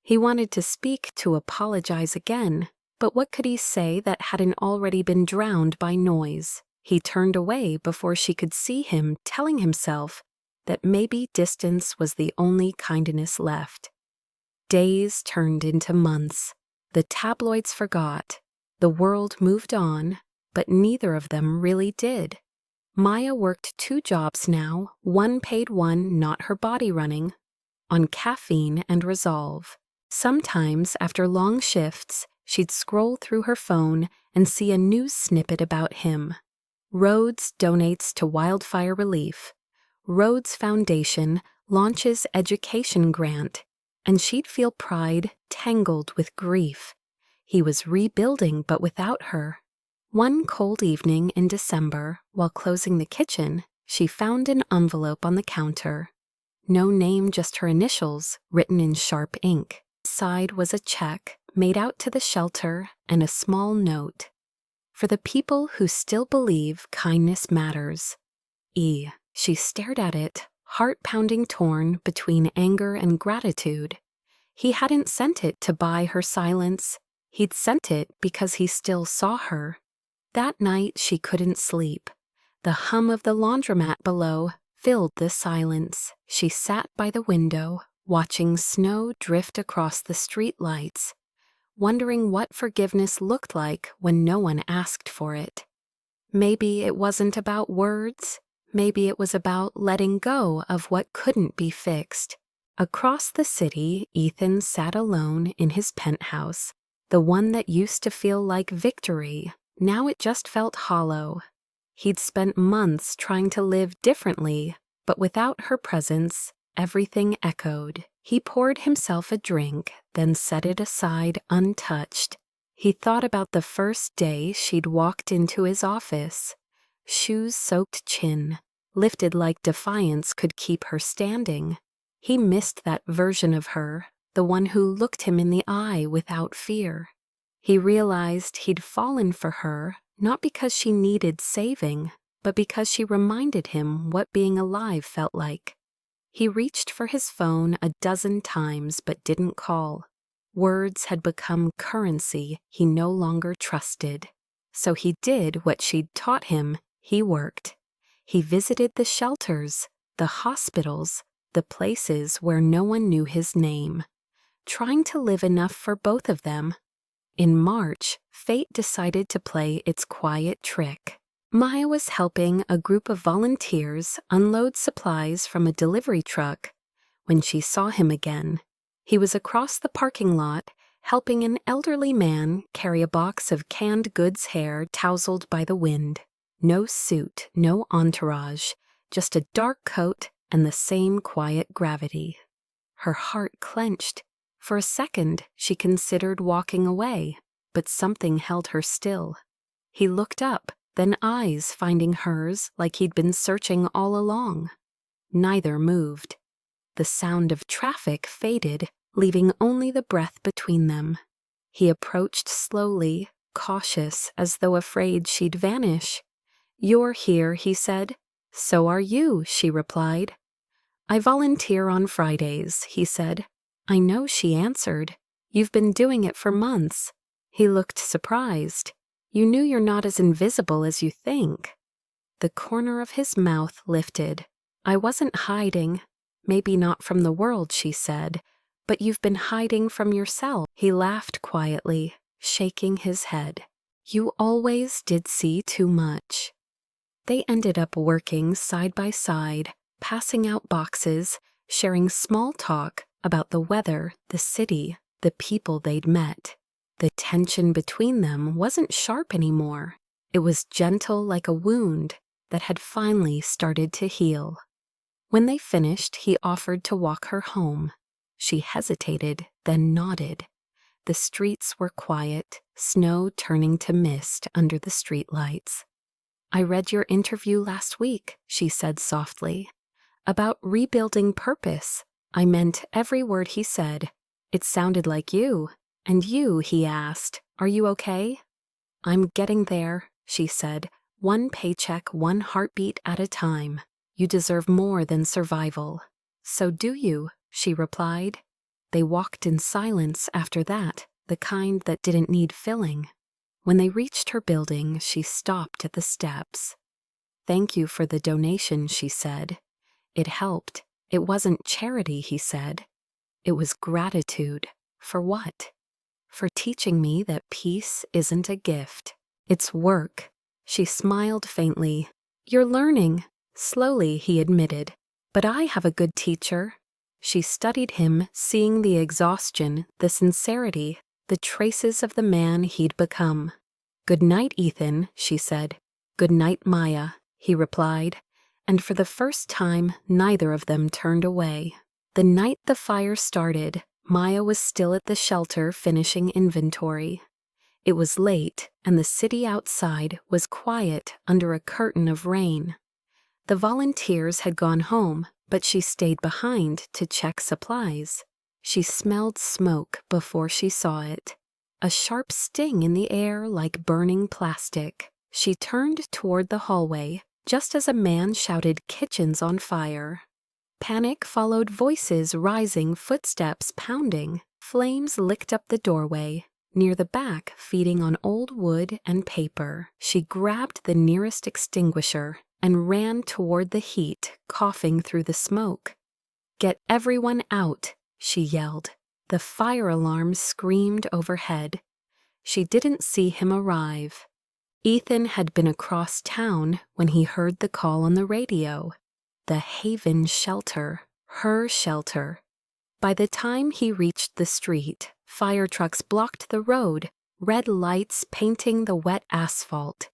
He wanted to speak, to apologize again, but what could he say that hadn't already been drowned by noise? He turned away before she could see him, telling himself that maybe distance was the only kindness left. Days turned into months. The tabloids forgot. The world moved on, but neither of them really did. Maya worked 2 jobs now, one paid, one not, her body running on caffeine and resolve. Sometimes, after long shifts, she'd scroll through her phone and see a news snippet about him. Rhodes donates to wildfire relief. Rhodes Foundation launches education grant, and she'd feel pride tangled with grief. He was rebuilding, but without her. One cold evening in December, while closing the kitchen, she found an envelope on the counter. No name, just her initials, written in sharp ink. Inside was a check made out to the shelter and a small note. For the people who still believe kindness matters. She stared at it, heart-pounding, torn between anger and gratitude. He hadn't sent it to buy her silence. He'd sent it because he still saw her. That night she couldn't sleep. The hum of the laundromat below filled the silence. She sat by the window, watching snow drift across the streetlights, wondering what forgiveness looked like when no one asked for it. Maybe it wasn't about words. Maybe it was about letting go of what couldn't be fixed. Across the city, Ethan sat alone in his penthouse, the one that used to feel like victory. Now it just felt hollow. He'd spent months trying to live differently, but without her presence, everything echoed. He poured himself a drink, then set it aside untouched. He thought about the first day she'd walked into his office. Shoes-soaked chin, lifted like defiance could keep her standing. He missed that version of her, the one who looked him in the eye without fear. He realized he'd fallen for her, not because she needed saving, but because she reminded him what being alive felt like. He reached for his phone a dozen times but didn't call. Words had become currency he no longer trusted. So he did what she'd taught him. He worked. He visited the shelters, the hospitals, the places where no one knew his name, trying to live enough for both of them. In March, fate decided to play its quiet trick. Maya was helping a group of volunteers unload supplies from a delivery truck when she saw him again. He was across the parking lot, helping an elderly man carry a box of canned goods hair tousled by the wind. No suit, no entourage, just a dark coat and the same quiet gravity. Her heart clenched. For a second, she considered walking away, but something held her still. He looked up, then eyes finding hers like he'd been searching all along. Neither moved. The sound of traffic faded, leaving only the breath between them. He approached slowly, cautious, as though afraid she'd vanish. "You're here," he said. "So are you," she replied. "I volunteer on Fridays," he said. "I know," she answered. "You've been doing it for months." He looked surprised. "You knew you're not as invisible as you think." The corner of his mouth lifted. "I wasn't hiding. Maybe not from the world," she said, "but you've been hiding from yourself." He laughed quietly, shaking his head. "You always did see too much." They ended up working side by side, passing out boxes, sharing small talk about the weather, the city, the people they'd met. The tension between them wasn't sharp anymore. It was gentle like a wound that had finally started to heal. When they finished, he offered to walk her home. She hesitated, then nodded. The streets were quiet, snow turning to mist under the streetlights. "I read your interview last week," she said softly. "About rebuilding purpose." I meant every word he said. It sounded like you. "And you," he asked, "are you okay?" "I'm getting there," she said, "one paycheck, one heartbeat at a time. You deserve more than survival." "So do you," she replied. They walked in silence after that, the kind that didn't need filling. When they reached her building, she stopped at the steps. "Thank you for the donation," she said. "It helped. It wasn't charity," he said. "It was gratitude." "For what?" "For teaching me that peace isn't a gift. It's work." She smiled faintly. "You're learning." Slowly, he admitted. "But I have a good teacher." She studied him, seeing the exhaustion, the sincerity, the traces of the man he'd become. "Good night, Ethan," she said. "Good night, Maya," he replied. And for the first time, neither of them turned away. The night the fire started, Maya was still at the shelter finishing inventory. It was late, and the city outside was quiet under a curtain of rain. The volunteers had gone home, but she stayed behind to check supplies. She smelled smoke before she saw it. A sharp sting in the air like burning plastic. She turned toward the hallway, just as a man shouted, "Kitchen's on fire." Panic followed voices rising, footsteps pounding. Flames licked up the doorway, near the back feeding on old wood and paper. She grabbed the nearest extinguisher and ran toward the heat, coughing through the smoke. "Get everyone out," she yelled. The fire alarm screamed overhead. She didn't see him arrive. Ethan had been across town when he heard the call on the radio. The Haven shelter, her shelter. By the time he reached the street, fire trucks blocked the road, red lights painting the wet asphalt.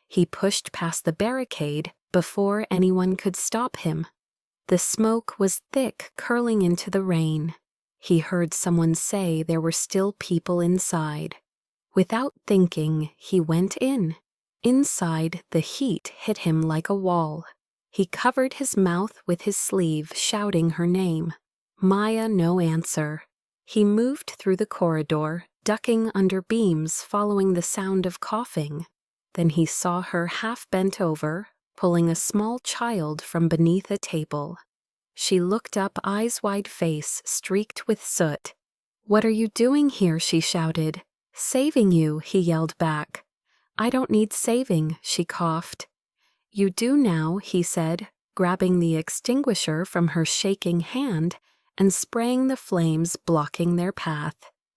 He pushed past the barricade before anyone could stop him. The smoke was thick, curling into the rain. He heard someone say there were still people inside. Without thinking, he went in. Inside, the heat hit him like a wall. He covered his mouth with his sleeve, shouting her name. Maya, no answer. He moved through the corridor, ducking under beams, following the sound of coughing. Then he saw her half bent over, pulling a small child from beneath a table. She looked up, eyes wide, face streaked with soot. "What are you doing here?" she shouted. "Saving you," he yelled back. "I don't need saving," she coughed. "You do now," he said. grabbing the extinguisher from her shaking hand and spraying the flames blocking their path.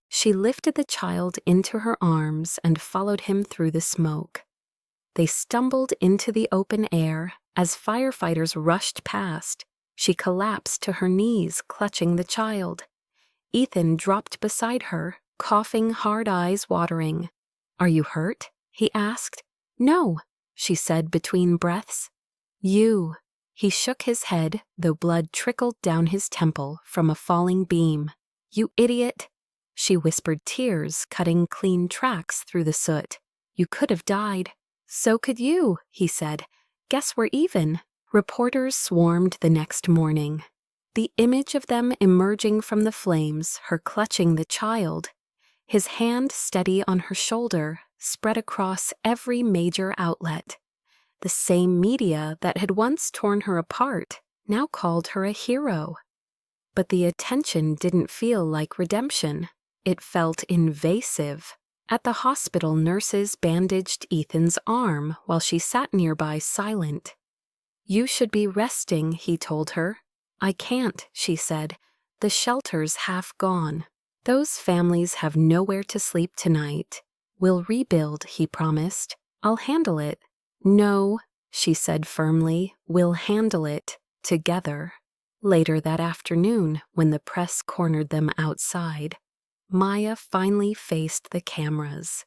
She lifted the child into her arms and followed him through the smoke. They stumbled into the open air as firefighters rushed past. She collapsed to her knees, clutching the child. Ethan dropped beside her, coughing, hard eyes watering. "Are you hurt?" he asked. "No," she said between breaths. "You." He shook his head, though blood trickled down his temple from a falling beam. "You idiot." She whispered, tears cutting clean tracks through the soot. "You could have died." "So could you," he said. "Guess we're even." Reporters swarmed the next morning. The image of them emerging from the flames, her clutching the child, his hand steady on her shoulder, spread across every major outlet. The same media that had once torn her apart now called her a hero. But the attention didn't feel like redemption. It felt invasive. At the hospital, nurses bandaged Ethan's arm while she sat nearby silent. "You should be resting," he told her. "I can't," she said. "The shelter's half gone. Those families have nowhere to sleep tonight." "We'll rebuild," he promised. "I'll handle it." "No," she said firmly. "We'll handle it together." Later that afternoon, when the press cornered them outside, Maya finally faced the cameras.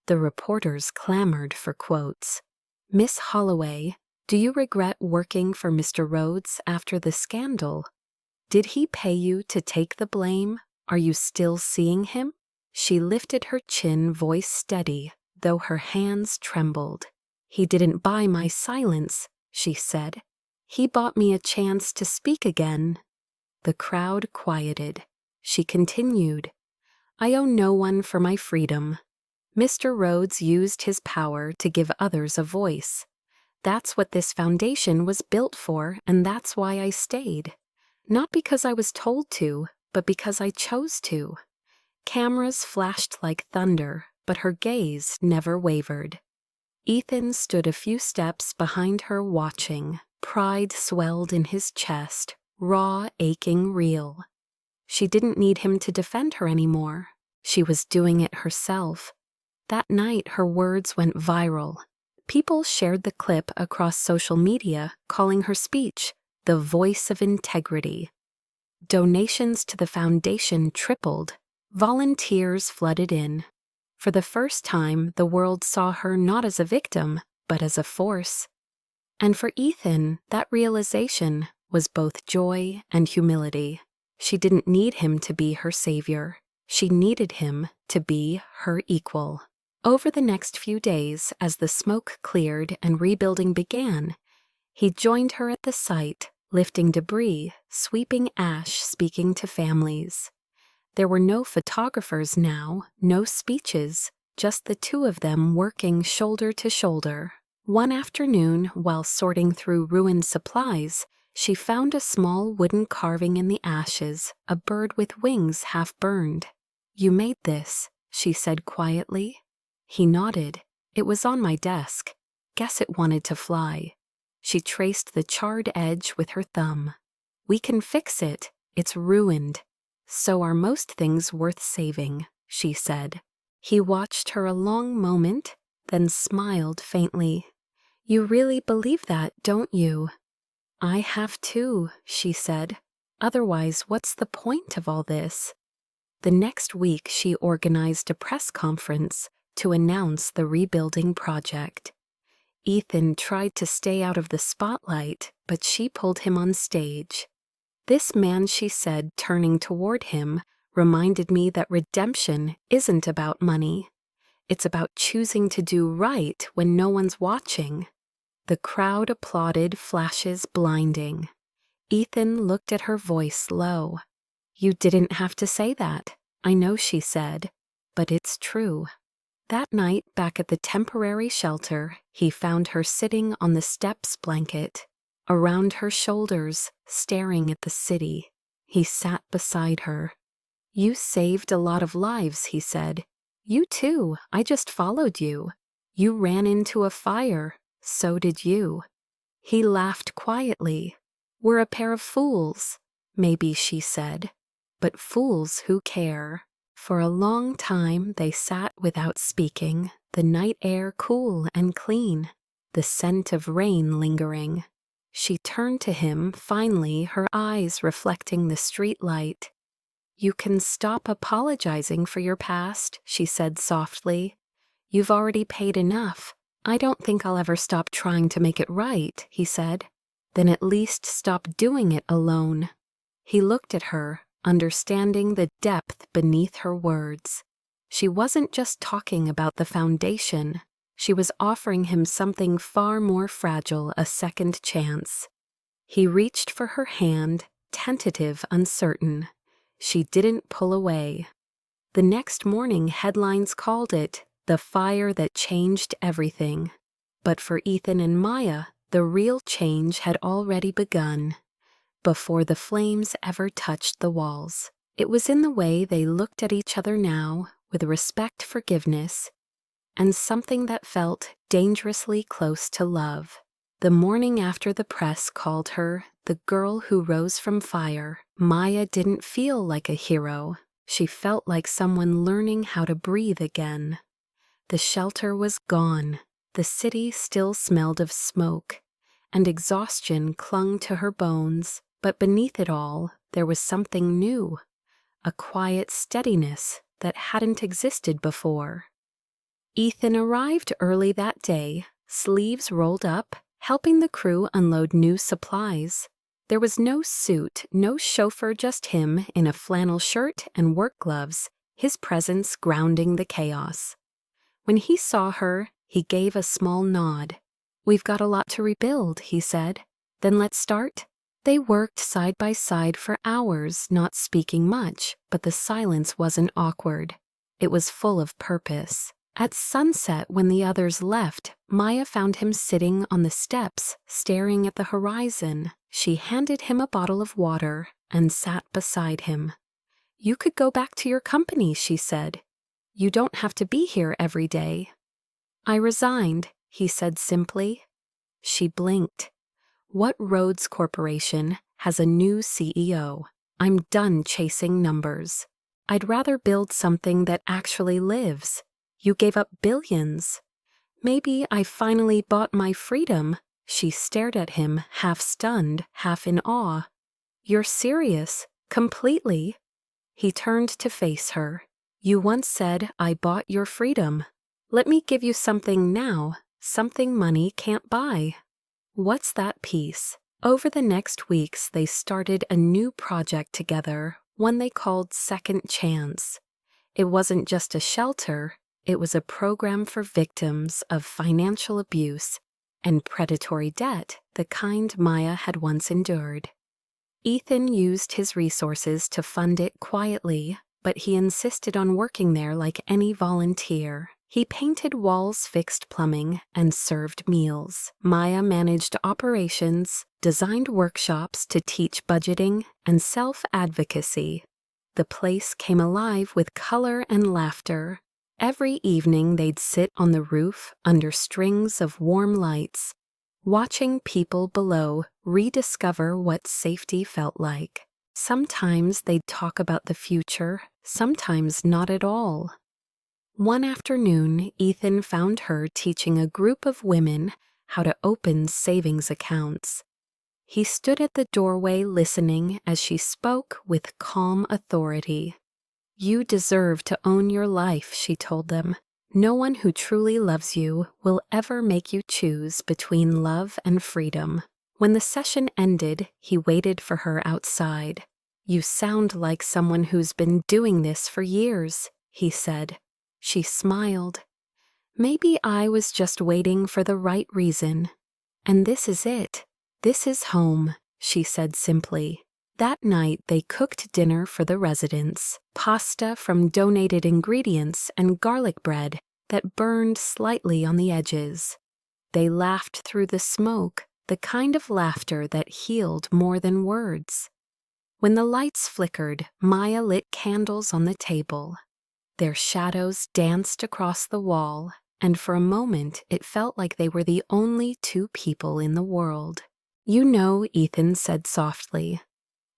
The reporters clamored for quotes. "Miss Holloway, do you regret working for Mr. Rhodes after the scandal? Did he pay you to take the blame? Are you still seeing him?" She lifted her chin, voice steady, though her hands trembled. "He didn't buy my silence," she said. "He bought me a chance to speak again." The crowd quieted. She continued, "I owe no one for my freedom. Mr. Rhodes used his power to give others a voice. That's what this foundation was built for, and that's why I stayed. Not because I was told to, but because I chose to." Cameras flashed like thunder, but her gaze never wavered. Ethan stood a few steps behind her watching. Pride swelled in his chest, raw, aching, real. She didn't need him to defend her anymore. She was doing it herself. That night, her words went viral. People shared the clip across social media, calling her speech the voice of integrity. Donations to the foundation tripled. Volunteers flooded in. For the first time, the world saw her not as a victim, but as a force. And for Ethan, that realization was both joy and humility. She didn't need him to be her savior. She needed him to be her equal. Over the next few days, as the smoke cleared and rebuilding began, he joined her at the site, lifting debris, sweeping ash, speaking to families. There were no photographers now, no speeches, just the two of them working shoulder to shoulder. One afternoon, while sorting through ruined supplies, she found a small wooden carving in the ashes, a bird with wings half burned. "You made this," she said quietly. He nodded. "It was on my desk. Guess it wanted to fly." She traced the charred edge with her thumb. "We can fix it. It's ruined. So are most things worth saving," she said. He watched her a long moment, then smiled faintly. "You really believe that, don't you?" "I have too," she said. "Otherwise, what's the point of all this?" The next week, she organized a press conference to announce the rebuilding project. Ethan tried to stay out of the spotlight, but she pulled him on stage. "This man," she said, turning toward him, "reminded me that redemption isn't about money. It's about choosing to do right when no one's watching." The crowd applauded, flashes blinding. Ethan looked at her, voice low. "You didn't have to say that. I know," she said, "but it's true." That night, back at the temporary shelter, he found her sitting on the steps, blanket around her shoulders, staring at the city. He sat beside her. "You saved a lot of lives," he said. "You too. I just followed you. You ran into a fire. So did you." He laughed quietly. "We're a pair of fools," maybe she said, "but fools who care." For a long time they sat without speaking, the night air cool and clean, the scent of rain lingering. She turned to him, finally, her eyes reflecting the street light. "You can stop apologizing for your past," she said softly. "You've already paid enough. I don't think I'll ever stop trying to make it right," he said. "Then at least stop doing it alone." He looked at her, understanding the depth beneath her words. She wasn't just talking about the foundation. She was offering him something far more fragile, a second chance. He reached for her hand, tentative, uncertain. She didn't pull away. The next morning, headlines called it "the fire that changed everything." But for Ethan and Maya, the real change had already begun, before the flames ever touched the walls. It was in the way they looked at each other now, with respect, forgiveness, and something that felt dangerously close to love. The morning after the press called her the girl who rose from fire, Maya didn't feel like a hero. She felt like someone learning how to breathe again. The shelter was gone. The city still smelled of smoke, and exhaustion clung to her bones, but beneath it all, there was something new, a quiet steadiness that hadn't existed before. Ethan arrived early that day, sleeves rolled up, helping the crew unload new supplies. There was no suit, no chauffeur, just him in a flannel shirt and work gloves, his presence grounding the chaos. When he saw her, he gave a small nod. "We've got a lot to rebuild," he said. "Then let's start?" They worked side by side for hours, not speaking much, but the silence wasn't awkward. It was full of purpose. At sunset, when the others left, Maya found him sitting on the steps, staring at the horizon. She handed him a bottle of water and sat beside him. "You could go back to your company," she said. "You don't have to be here every day." "I resigned," he said simply. She blinked. "What Rhodes Corporation has a new CEO? I'm done chasing numbers. I'd rather build something that actually lives. You gave up billions." "Maybe I finally bought my freedom." She stared at him, half stunned, half in awe. "You're serious? Completely?" He turned to face her. "You once said I bought your freedom. Let me give you something now, something money can't buy." "What's that piece?" Over the next weeks, they started a new project together, one they called Second Chance. It wasn't just a shelter, it was a program for victims of financial abuse and predatory debt, the kind Maya had once endured. Ethan used his resources to fund it quietly, but he insisted on working there like any volunteer. He painted walls, fixed plumbing, and served meals. Maya managed operations, designed workshops to teach budgeting and self-advocacy. The place came alive with color and laughter. Every evening they'd sit on the roof under strings of warm lights, watching people below rediscover what safety felt like. Sometimes they'd talk about the future, sometimes not at all. One afternoon, Ethan found her teaching a group of women how to open savings accounts. He stood at the doorway listening as she spoke with calm authority. "You deserve to own your life," she told them. "No one who truly loves you will ever make you choose between love and freedom." When the session ended, he waited for her outside. "You sound like someone who's been doing this for years," he said. She smiled. "Maybe I was just waiting for the right reason. And this is it. This is home," she said simply. That night they cooked dinner for the residents, pasta from donated ingredients and garlic bread that burned slightly on the edges. They laughed through the smoke, the kind of laughter that healed more than words. When the lights flickered, Maya lit candles on the table. Their shadows danced across the wall, and for a moment it felt like they were the only two people in the world. "You know," Ethan said softly,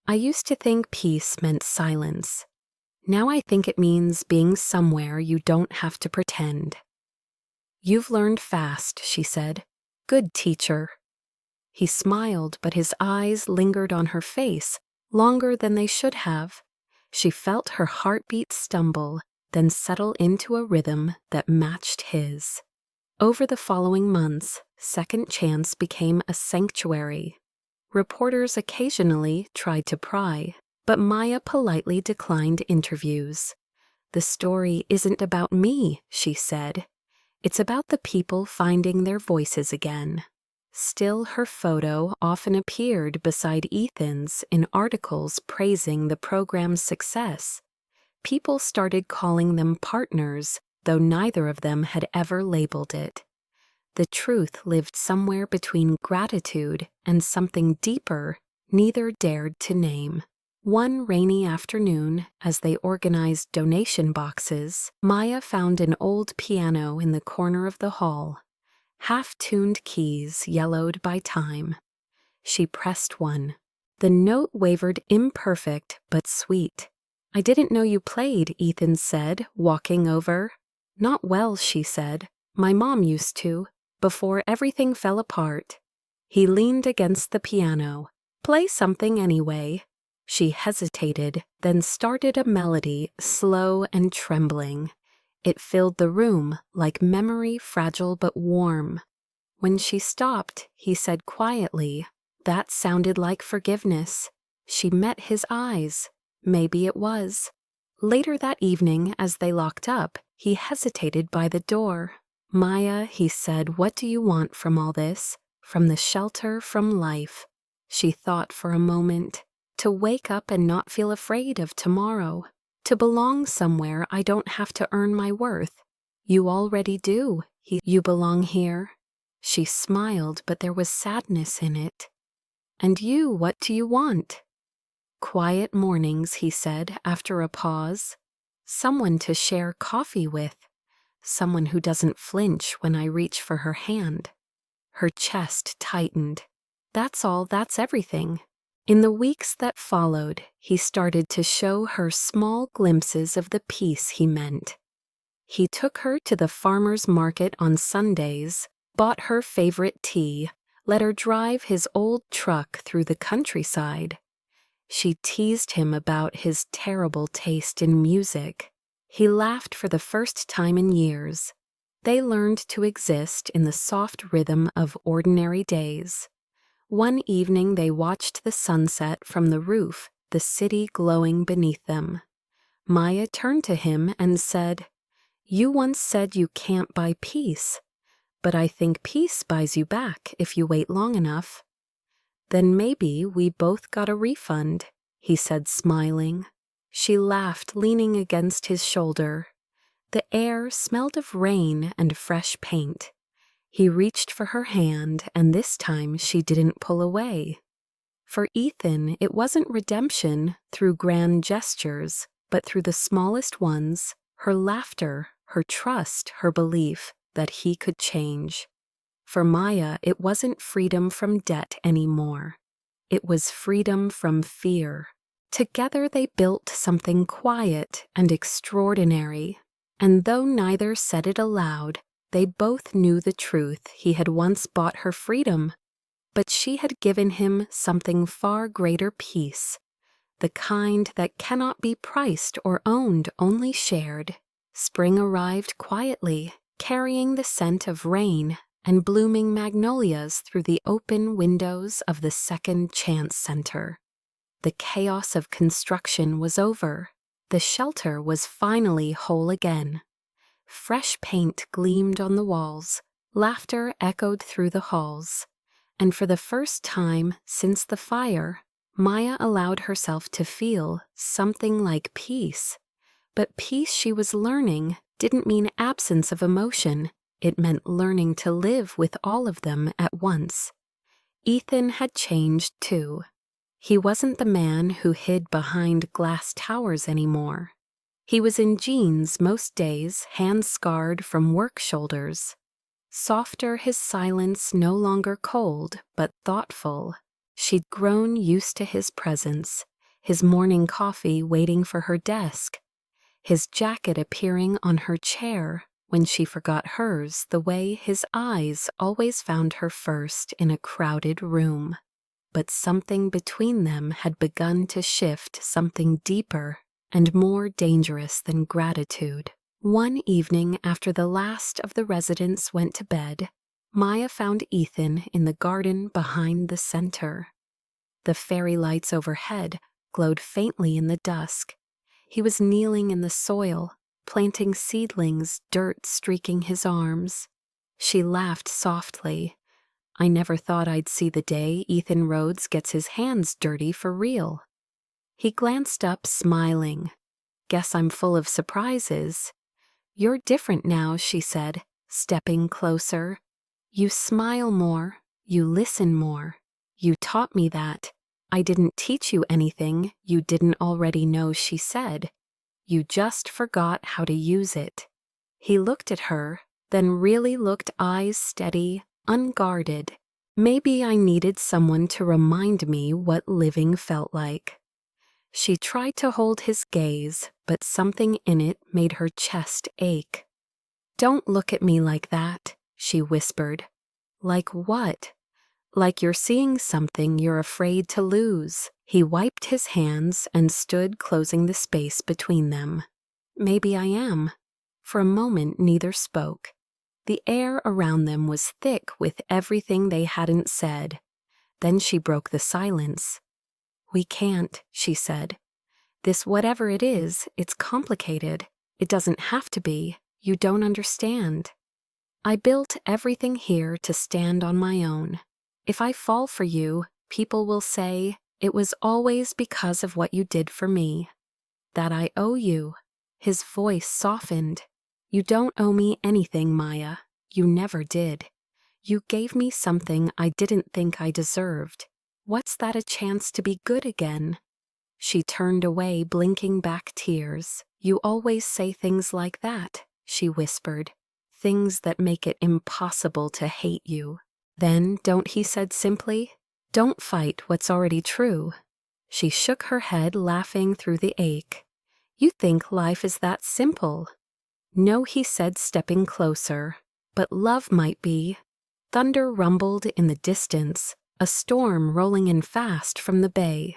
"I used to think peace meant silence. Now I think it means being somewhere you don't have to pretend." "You've learned fast," she said. "Good teacher." He smiled, but his eyes lingered on her face longer than they should have. She felt her heartbeat stumble, then settle into a rhythm that matched his. Over the following months, Second Chance became a sanctuary. Reporters occasionally tried to pry, but Maya politely declined interviews. "The story isn't about me," she said. "It's about the people finding their voices again." Still, her photo often appeared beside Ethan's in articles praising the program's success. People started calling them partners, though neither of them had ever labeled it. The truth lived somewhere between gratitude and something deeper neither dared to name. One rainy afternoon, as they organized donation boxes, Maya found an old piano in the corner of the hall. Half-tuned keys yellowed by time. She pressed one. The note wavered imperfect but sweet. "I didn't know you played," Ethan said, walking over. "Not well," she said. "My mom used to, before everything fell apart." He leaned against the piano. "Play something anyway." She hesitated, then started a melody, slow and trembling. It filled the room like memory, fragile but warm. When she stopped, he said quietly, "That sounded like forgiveness." She met his eyes. Maybe it was. Later that evening, as they locked up, he hesitated by the door. "Maya," he said, "what do you want from all this? From the shelter, from life?" She thought for a moment. "To wake up and not feel afraid of tomorrow. To belong somewhere I don't have to earn my worth." "You already do." "You belong here." She smiled, but there was sadness in it. "And you, what do you want?" "Quiet mornings," he said after a pause. "Someone to share coffee with. Someone who doesn't flinch when I reach for her hand." Her chest tightened. "That's all, that's everything." In the weeks that followed, he started to show her small glimpses of the peace he meant. He took her to the farmer's market on Sundays, bought her favorite tea, let her drive his old truck through the countryside. She teased him about his terrible taste in music. He laughed for the first time in years. They learned to exist in the soft rhythm of ordinary days. One evening they watched the sunset from the roof, the city glowing beneath them. Maya turned to him and said, "You once said you can't buy peace, but I think peace buys you back if you wait long enough." "Then maybe we both got a refund," he said, smiling. She laughed, leaning against his shoulder. The air smelled of rain and fresh paint. He reached for her hand, and this time she didn't pull away. For Ethan, it wasn't redemption through grand gestures, but through the smallest ones, her laughter, her trust, her belief that he could change. For Maya, it wasn't freedom from debt anymore. It was freedom from fear. Together they built something quiet and extraordinary, and though neither said it aloud, they both knew the truth. He had once bought her freedom, but she had given him something far greater, peace, the kind that cannot be priced or owned, only shared. Spring arrived quietly, carrying the scent of rain and blooming magnolias through the open windows of the Second Chance Center. The chaos of construction was over. The shelter was finally whole again. Fresh paint gleamed on the walls, laughter echoed through the halls, and for the first time since the fire, Maya allowed herself to feel something like peace. But peace, she was learning, didn't mean absence of emotion. It meant learning to live with all of them at once. Ethan had changed too. He wasn't the man who hid behind glass towers anymore. He was in jeans most days, hands scarred from work shoulders. Softer, his silence no longer cold, but thoughtful. She'd grown used to his presence, his morning coffee waiting for her desk, his jacket appearing on her chair when she forgot hers, the way his eyes always found her first in a crowded room. But something between them had begun to shift, something deeper and more dangerous than gratitude. One evening after the last of the residents went to bed, Maya found Ethan in the garden behind the center. The fairy lights overhead glowed faintly in the dusk. He was kneeling in the soil, planting seedlings, dirt streaking his arms. She laughed softly. I never thought I'd see the day Ethan Rhodes gets his hands dirty for real. He glanced up, smiling. Guess I'm full of surprises. You're different now, she said, stepping closer. You smile more, you listen more. You taught me that. I didn't teach you anything you didn't already know, she said. You just forgot how to use it. He looked at her, then really looked, eyes steady, unguarded. Maybe I needed someone to remind me what living felt like. She tried to hold his gaze, but something in it made her chest ache. Don't look at me like that, she whispered. Like what? Like you're seeing something you're afraid to lose. He wiped his hands and stood closing the space between them. Maybe I am. For a moment neither spoke. The air around them was thick with everything they hadn't said. Then she broke the silence. We can't, she said. This whatever it is, it's complicated. It doesn't have to be. You don't understand. I built everything here to stand on my own. If I fall for you, people will say, it was always because of what you did for me. That I owe you. His voice softened. You don't owe me anything, Maya. You never did. You gave me something I didn't think I deserved. What's that a chance to be good again? She turned away, blinking back tears. You always say things like that, she whispered. Things that make it impossible to hate you. Then, don't, he said simply. Don't fight what's already true. She shook her head, laughing through the ache. You think life is that simple. No, he said, stepping closer. But love might be. Thunder rumbled in the distance, a storm rolling in fast from the bay.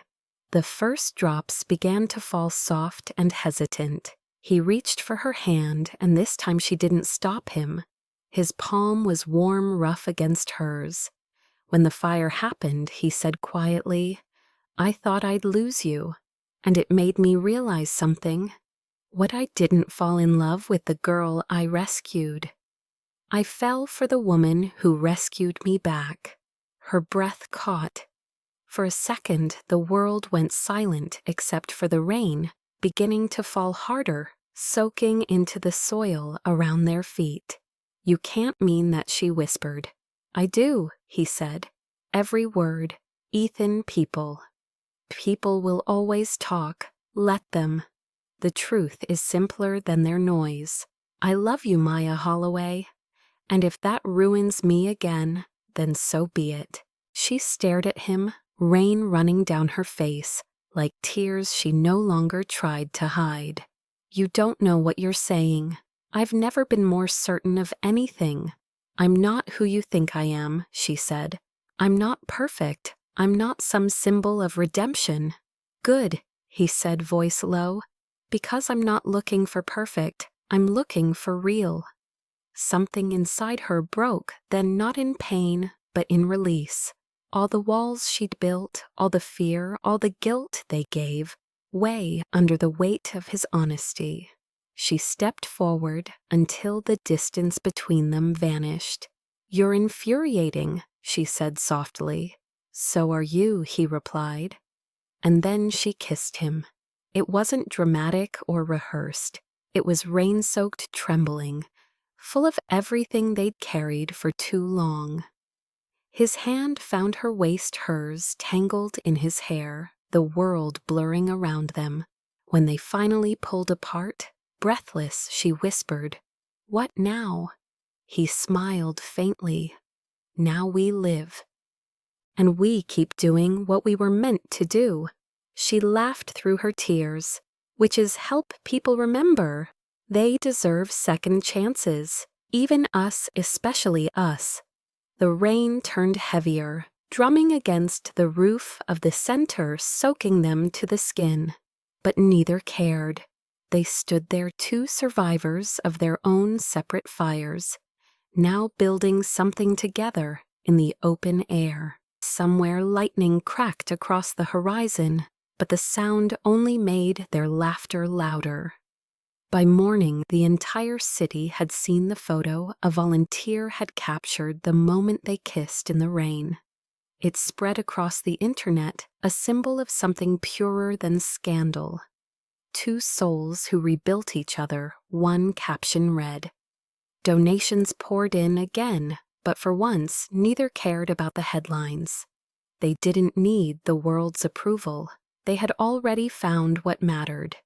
The first drops began to fall soft and hesitant. He reached for her hand, and this time she didn't stop him. His palm was warm, rough against hers. When the fire happened, he said quietly, I thought I'd lose you, and it made me realize something. What I didn't fall in love with the girl I rescued. I fell for the woman who rescued me back. Her breath caught. For a second, the world went silent except for the rain, beginning to fall harder, soaking into the soil around their feet. You can't mean that, she whispered. I do, he said. Every word. Ethan, people. People will always talk. Let them. The truth is simpler than their noise. I love you, Maya Holloway. And if that ruins me again, then so be it. She stared at him, rain running down her face, like tears she no longer tried to hide. You don't know what you're saying. I've never been more certain of anything. I'm not who you think I am, she said. I'm not perfect. I'm not some symbol of redemption. Good, he said, voice low. Because I'm not looking for perfect, I'm looking for real. Something inside her broke, then not in pain, but in release. All the walls she'd built, all the fear, all the guilt they gave, way under the weight of his honesty. She stepped forward until the distance between them vanished. You're infuriating, she said softly. So are you, he replied. And then she kissed him. It wasn't dramatic or rehearsed. It was rain-soaked trembling, full of everything they'd carried for too long. His hand found her waist, hers tangled in his hair, the world blurring around them. When they finally pulled apart, Breathless, she whispered, "What now?" He smiled faintly. "Now we live. And we keep doing what we were meant to do." She laughed through her tears, which is help people remember. They deserve second chances, even us, especially us. The rain turned heavier, drumming against the roof of the center, soaking them to the skin. But neither cared. They stood there, two survivors of their own separate fires, now building something together in the open air. Somewhere lightning cracked across the horizon, but the sound only made their laughter louder. By morning, the entire city had seen the photo a volunteer had captured the moment they kissed in the rain. It spread across the internet, a symbol of something purer than scandal. Two souls who rebuilt each other, one caption read. Donations poured in again, but for once, neither cared about the headlines. They didn't need the world's approval. They had already found what mattered.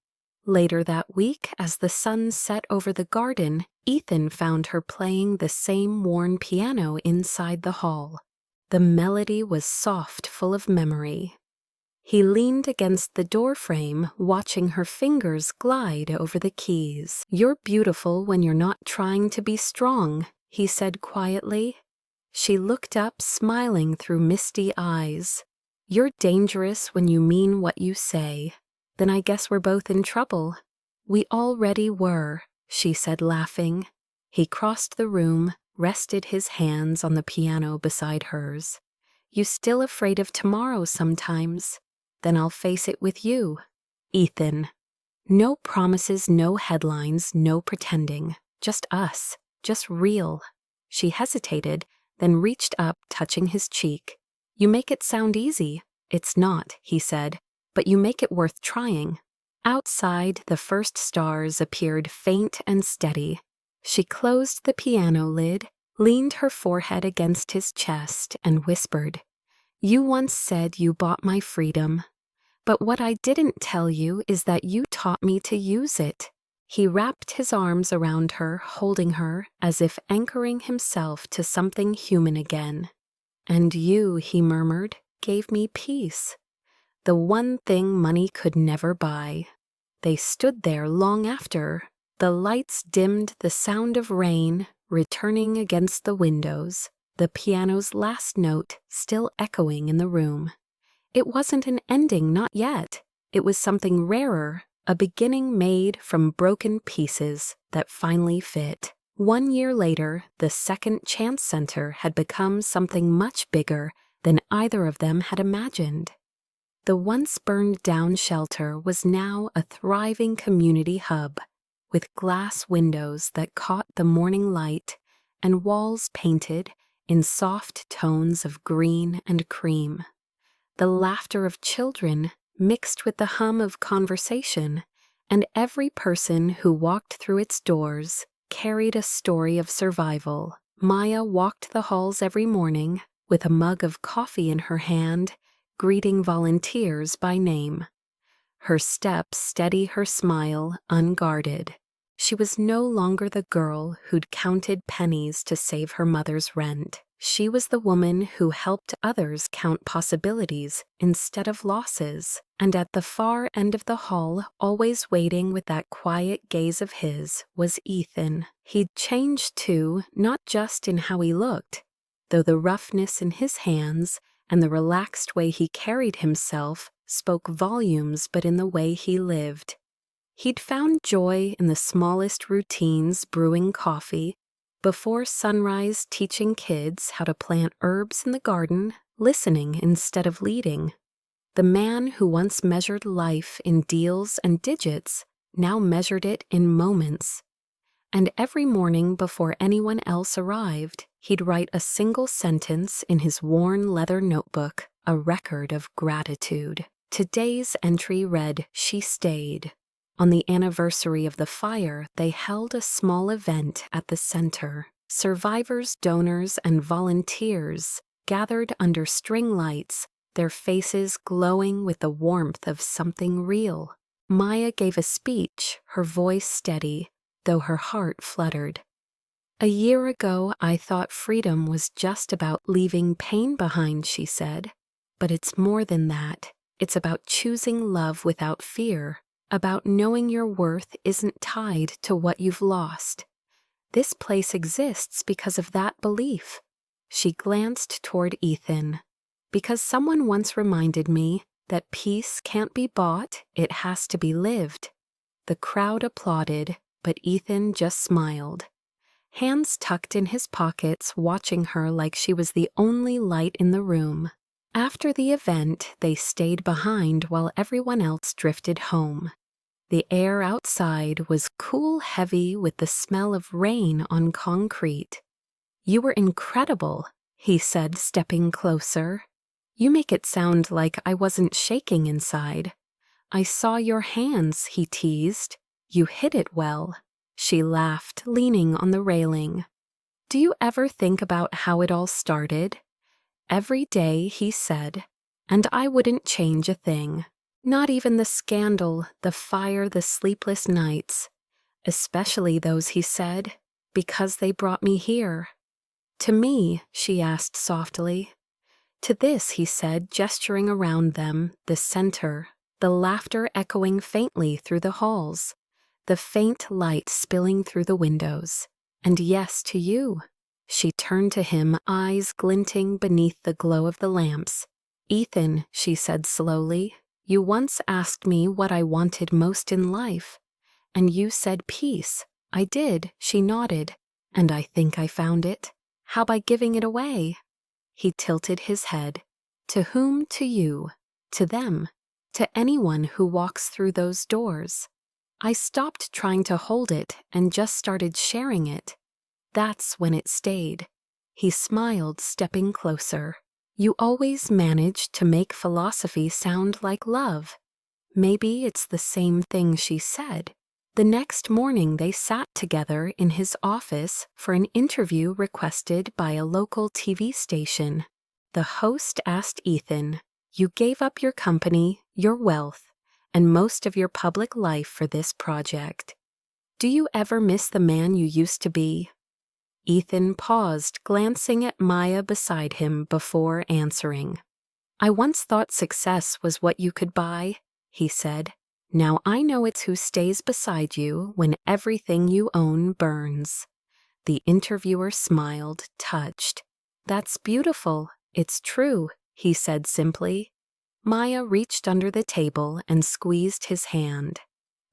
Later that week, as the sun set over the garden, Ethan found her playing the same worn piano inside the hall. The melody was soft, full of memory. He leaned against the doorframe, watching her fingers glide over the keys. "You're beautiful when you're not trying to be strong," he said quietly. She looked up, smiling through misty eyes. "You're dangerous when you mean what you say." "Then I guess we're both in trouble." "We already were," she said, laughing. He crossed the room, rested his hands on the piano beside hers. "You still afraid of tomorrow sometimes? Then I'll face it with you." Ethan. No promises, no headlines, no pretending. Just us. Just real. She hesitated, then reached up, touching his cheek. "You make it sound easy." "It's not," he said, "but you make it worth trying." Outside, the first stars appeared faint and steady. She closed the piano lid, leaned her forehead against his chest, and whispered, "You once said you bought my freedom. But what I didn't tell you is that you taught me to use it." He wrapped his arms around her, holding her, as if anchoring himself to something human again. "And you," he murmured, "gave me peace. The one thing money could never buy." They stood there long after. The lights dimmed, the sound of rain returning against the windows, the piano's last note still echoing in the room. It wasn't an ending, not yet. It was something rarer, a beginning made from broken pieces that finally fit. 1 year later, the Second Chance Center had become something much bigger than either of them had imagined. The once burned-down shelter was now a thriving community hub, with glass windows that caught the morning light and walls painted in soft tones of green and cream. The laughter of children mixed with the hum of conversation, and every person who walked through its doors carried a story of survival. Maya walked the halls every morning with a mug of coffee in her hand, greeting volunteers by name. Her step steady, her smile unguarded. She was no longer the girl who'd counted pennies to save her mother's rent. She was the woman who helped others count possibilities instead of losses. And at the far end of the hall, always waiting with that quiet gaze of his, was Ethan. He'd changed too, not just in how he looked, though the roughness in his hands and the relaxed way he carried himself spoke volumes, but in the way he lived. He'd found joy in the smallest routines, brewing coffee, before sunrise teaching kids how to plant herbs in the garden, listening instead of leading. The man who once measured life in deals and digits now measured it in moments. And every morning before anyone else arrived, he'd write a single sentence in his worn leather notebook, a record of gratitude. Today's entry read, "She stayed." On the anniversary of the fire, they held a small event at the center. Survivors, donors, and volunteers gathered under string lights, their faces glowing with the warmth of something real. Maya gave a speech, her voice steady, though her heart fluttered. "A year ago, I thought freedom was just about leaving pain behind," she said. "But it's more than that. It's about choosing love without fear, about knowing your worth isn't tied to what you've lost. This place exists because of that belief." She glanced toward Ethan. "Because someone once reminded me that peace can't be bought, it has to be lived." The crowd applauded, but Ethan just smiled, hands tucked in his pockets, watching her like she was the only light in the room. After the event, they stayed behind while everyone else drifted home. The air outside was cool, heavy with the smell of rain on concrete. "You were incredible," he said, stepping closer. "You make it sound like I wasn't shaking inside." "I saw your hands," he teased. "You hit it well." She laughed, leaning on the railing. "Do you ever think about how it all started?" "Every day," he said, "and I wouldn't change a thing. Not even the scandal, the fire, the sleepless nights. Especially those," he said, "because they brought me here." "To me?" she asked softly. "To this," he said, gesturing around them, the center, the laughter echoing faintly through the halls, the faint light spilling through the windows. "And yes, to you." She turned to him, eyes glinting beneath the glow of the lamps. "Ethan," she said slowly, "you once asked me what I wanted most in life. And you said peace." "I did," she nodded. "And I think I found it." "How by giving it away?" He tilted his head. "To whom? To you. To them. To anyone who walks through those doors. I stopped trying to hold it and just started sharing it. That's when it stayed." He smiled, stepping closer. "You always managed to make philosophy sound like love." "Maybe it's the same thing," she said. The next morning they sat together in his office for an interview requested by a local TV station. The host asked Ethan, "You gave up your company, your wealth, and most of your public life for this project. Do you ever miss the man you used to be?" Ethan paused, glancing at Maya beside him before answering. "I once thought success was what you could buy," he said. "Now I know it's who stays beside you when everything you own burns." The interviewer smiled, touched. "That's beautiful. It's true," he said simply. Maya reached under the table and squeezed his hand.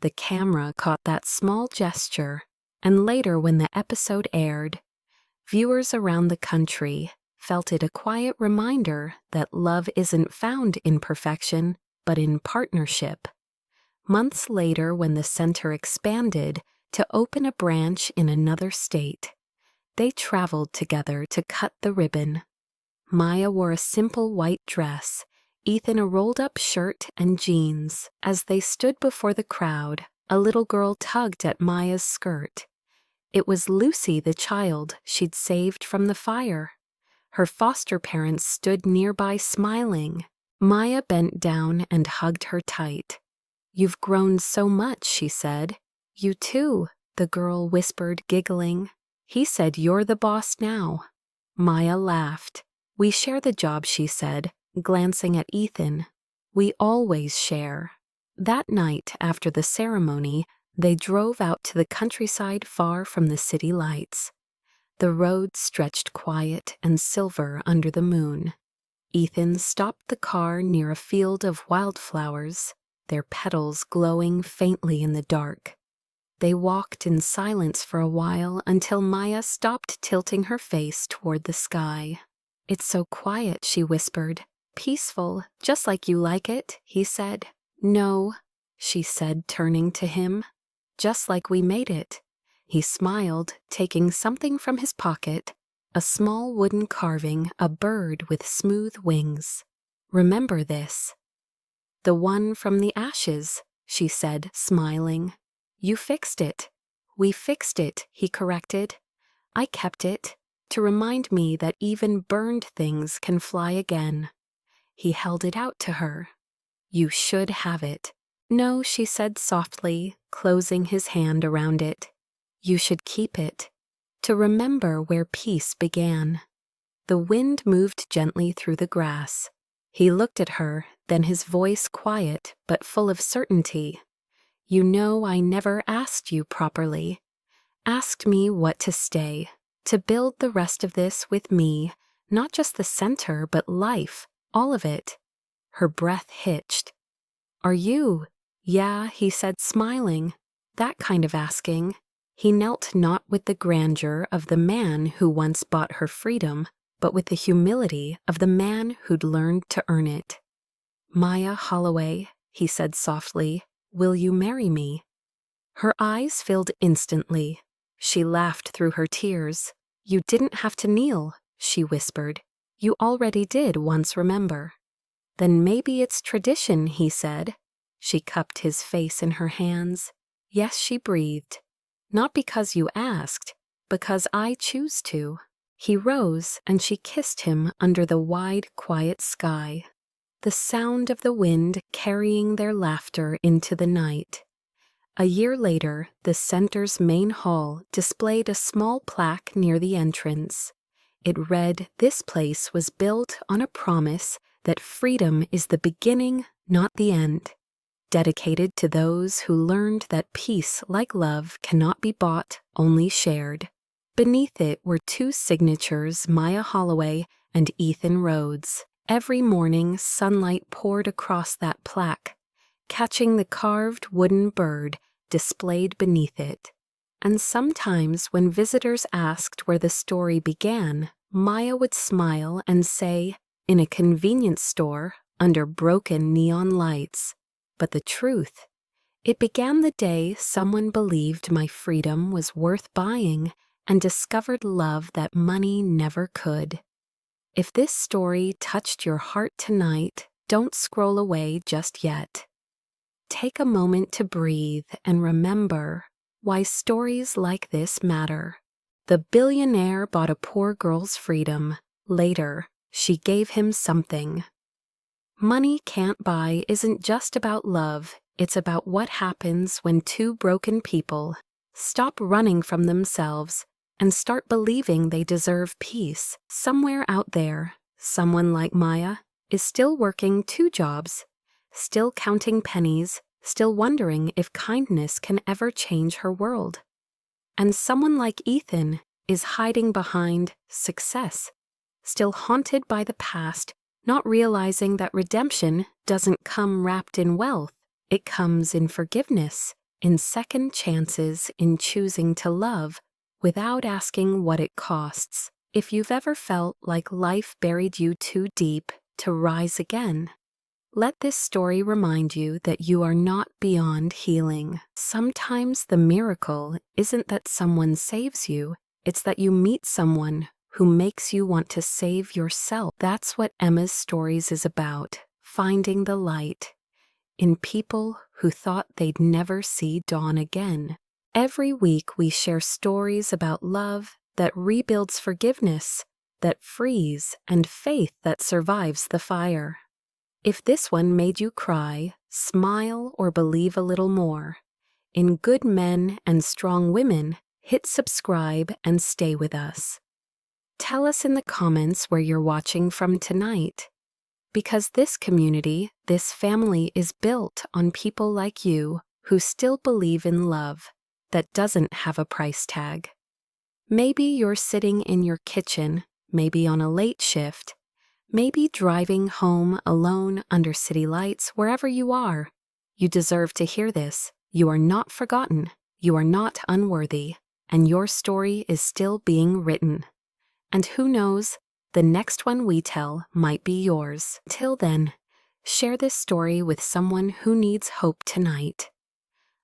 The camera caught that small gesture, and later when the episode aired, viewers around the country felt it a quiet reminder that love isn't found in perfection, but in partnership. Months later, when the center expanded to open a branch in another state, they traveled together to cut the ribbon. Maya wore a simple white dress, Ethan a rolled-up shirt and jeans. As they stood before the crowd, a little girl tugged at Maya's skirt. It was Lucy, the child she'd saved from the fire. Her foster parents stood nearby smiling. Maya bent down and hugged her tight. "You've grown so much," she said. "You too," the girl whispered, giggling. "He said you're the boss now." Maya laughed. "We share the job," she said, glancing at Ethan. "We always share." That night, after the ceremony, they drove out to the countryside far from the city lights. The road stretched quiet and silver under the moon. Ethan stopped the car near a field of wildflowers, their petals glowing faintly in the dark. They walked in silence for a while until Maya stopped tilting her face toward the sky. "It's so quiet," she whispered. "Peaceful, just like you like it," he said. "No," she said, turning to him. "Just like we made it." He smiled, taking something from his pocket, a small wooden carving, a bird with smooth wings. "Remember this." "The one from the ashes," she said, smiling. "You fixed it." "We fixed it," he corrected. "I kept it, to remind me that even burned things can fly again." He held it out to her. "You should have it." No, she said softly, closing his hand around it. You should keep it, to remember where peace began. The wind moved gently through the grass. He looked at her, then his voice quiet but full of certainty. You know I never asked you properly. Asked me what to stay, to build the rest of this with me, not just the center but life, all of it. Her breath hitched. Are you? Yeah, he said, smiling. That kind of asking. He knelt not with the grandeur of the man who once bought her freedom, but with the humility of the man who'd learned to earn it. Maya Holloway, he said softly, will you marry me? Her eyes filled instantly. She laughed through her tears. You didn't have to kneel, she whispered. You already did once remember. Then maybe it's tradition, he said. She cupped his face in her hands. Yes, she breathed. Not because you asked, because I choose to. He rose and she kissed him under the wide, quiet sky, the sound of the wind carrying their laughter into the night. A year later, the center's main hall displayed a small plaque near the entrance. It read, this place was built on a promise that freedom is the beginning, not the end. Dedicated to those who learned that peace, like love, cannot be bought, only shared. Beneath it were two signatures, Maya Holloway and Ethan Rhodes. Every morning, sunlight poured across that plaque, catching the carved wooden bird displayed beneath it. And sometimes when visitors asked where the story began, Maya would smile and say, in a convenience store under broken neon lights. But the truth, it began the day someone believed my freedom was worth buying and discovered love that money never could. If this story touched your heart tonight, don't scroll away just yet. Take a moment to breathe and remember why stories like this matter. The billionaire bought a poor girl's freedom. Later, she gave him something. Money Can't Buy isn't just about love, it's about what happens when two broken people stop running from themselves and start believing they deserve peace. Somewhere out there, someone like Maya is still working 2 jobs, still counting pennies, still wondering if kindness can ever change her world. And someone like Ethan is hiding behind success, still haunted by the past, not realizing that redemption doesn't come wrapped in wealth. It comes in forgiveness, in second chances, in choosing to love without asking what it costs. If you've ever felt like life buried you too deep to rise again, let this story remind you that you are not beyond healing. Sometimes the miracle isn't that someone saves you, it's that you meet someone who makes you want to save yourself. That's what Emma's Stories is about, finding the light in people who thought they'd never see dawn again. Every week we share stories about love that rebuilds forgiveness, that frees, and faith that survives the fire. If this one made you cry, smile, or believe a little more in good men and strong women, hit subscribe and stay with us. Tell us in the comments where you're watching from tonight, because this community, this family is built on people like you who still believe in love that doesn't have a price tag. Maybe you're sitting in your kitchen, maybe on a late shift, maybe driving home alone under city lights. Wherever you are, you deserve to hear this. You are not forgotten, you are not unworthy, and your story is still being written. And who knows, the next one we tell might be yours. Till then, share this story with someone who needs hope tonight.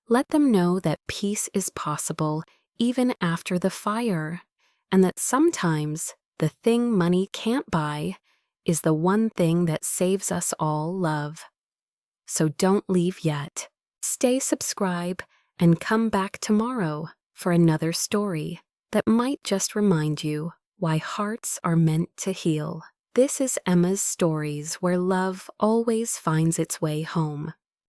Let them know that peace is possible even after the fire, and that sometimes the thing money can't buy is the one thing that saves us all love. So don't leave yet. Stay subscribed and come back tomorrow for another story that might just remind you why hearts are meant to heal. This is Emma's Stories, where love always finds its way home.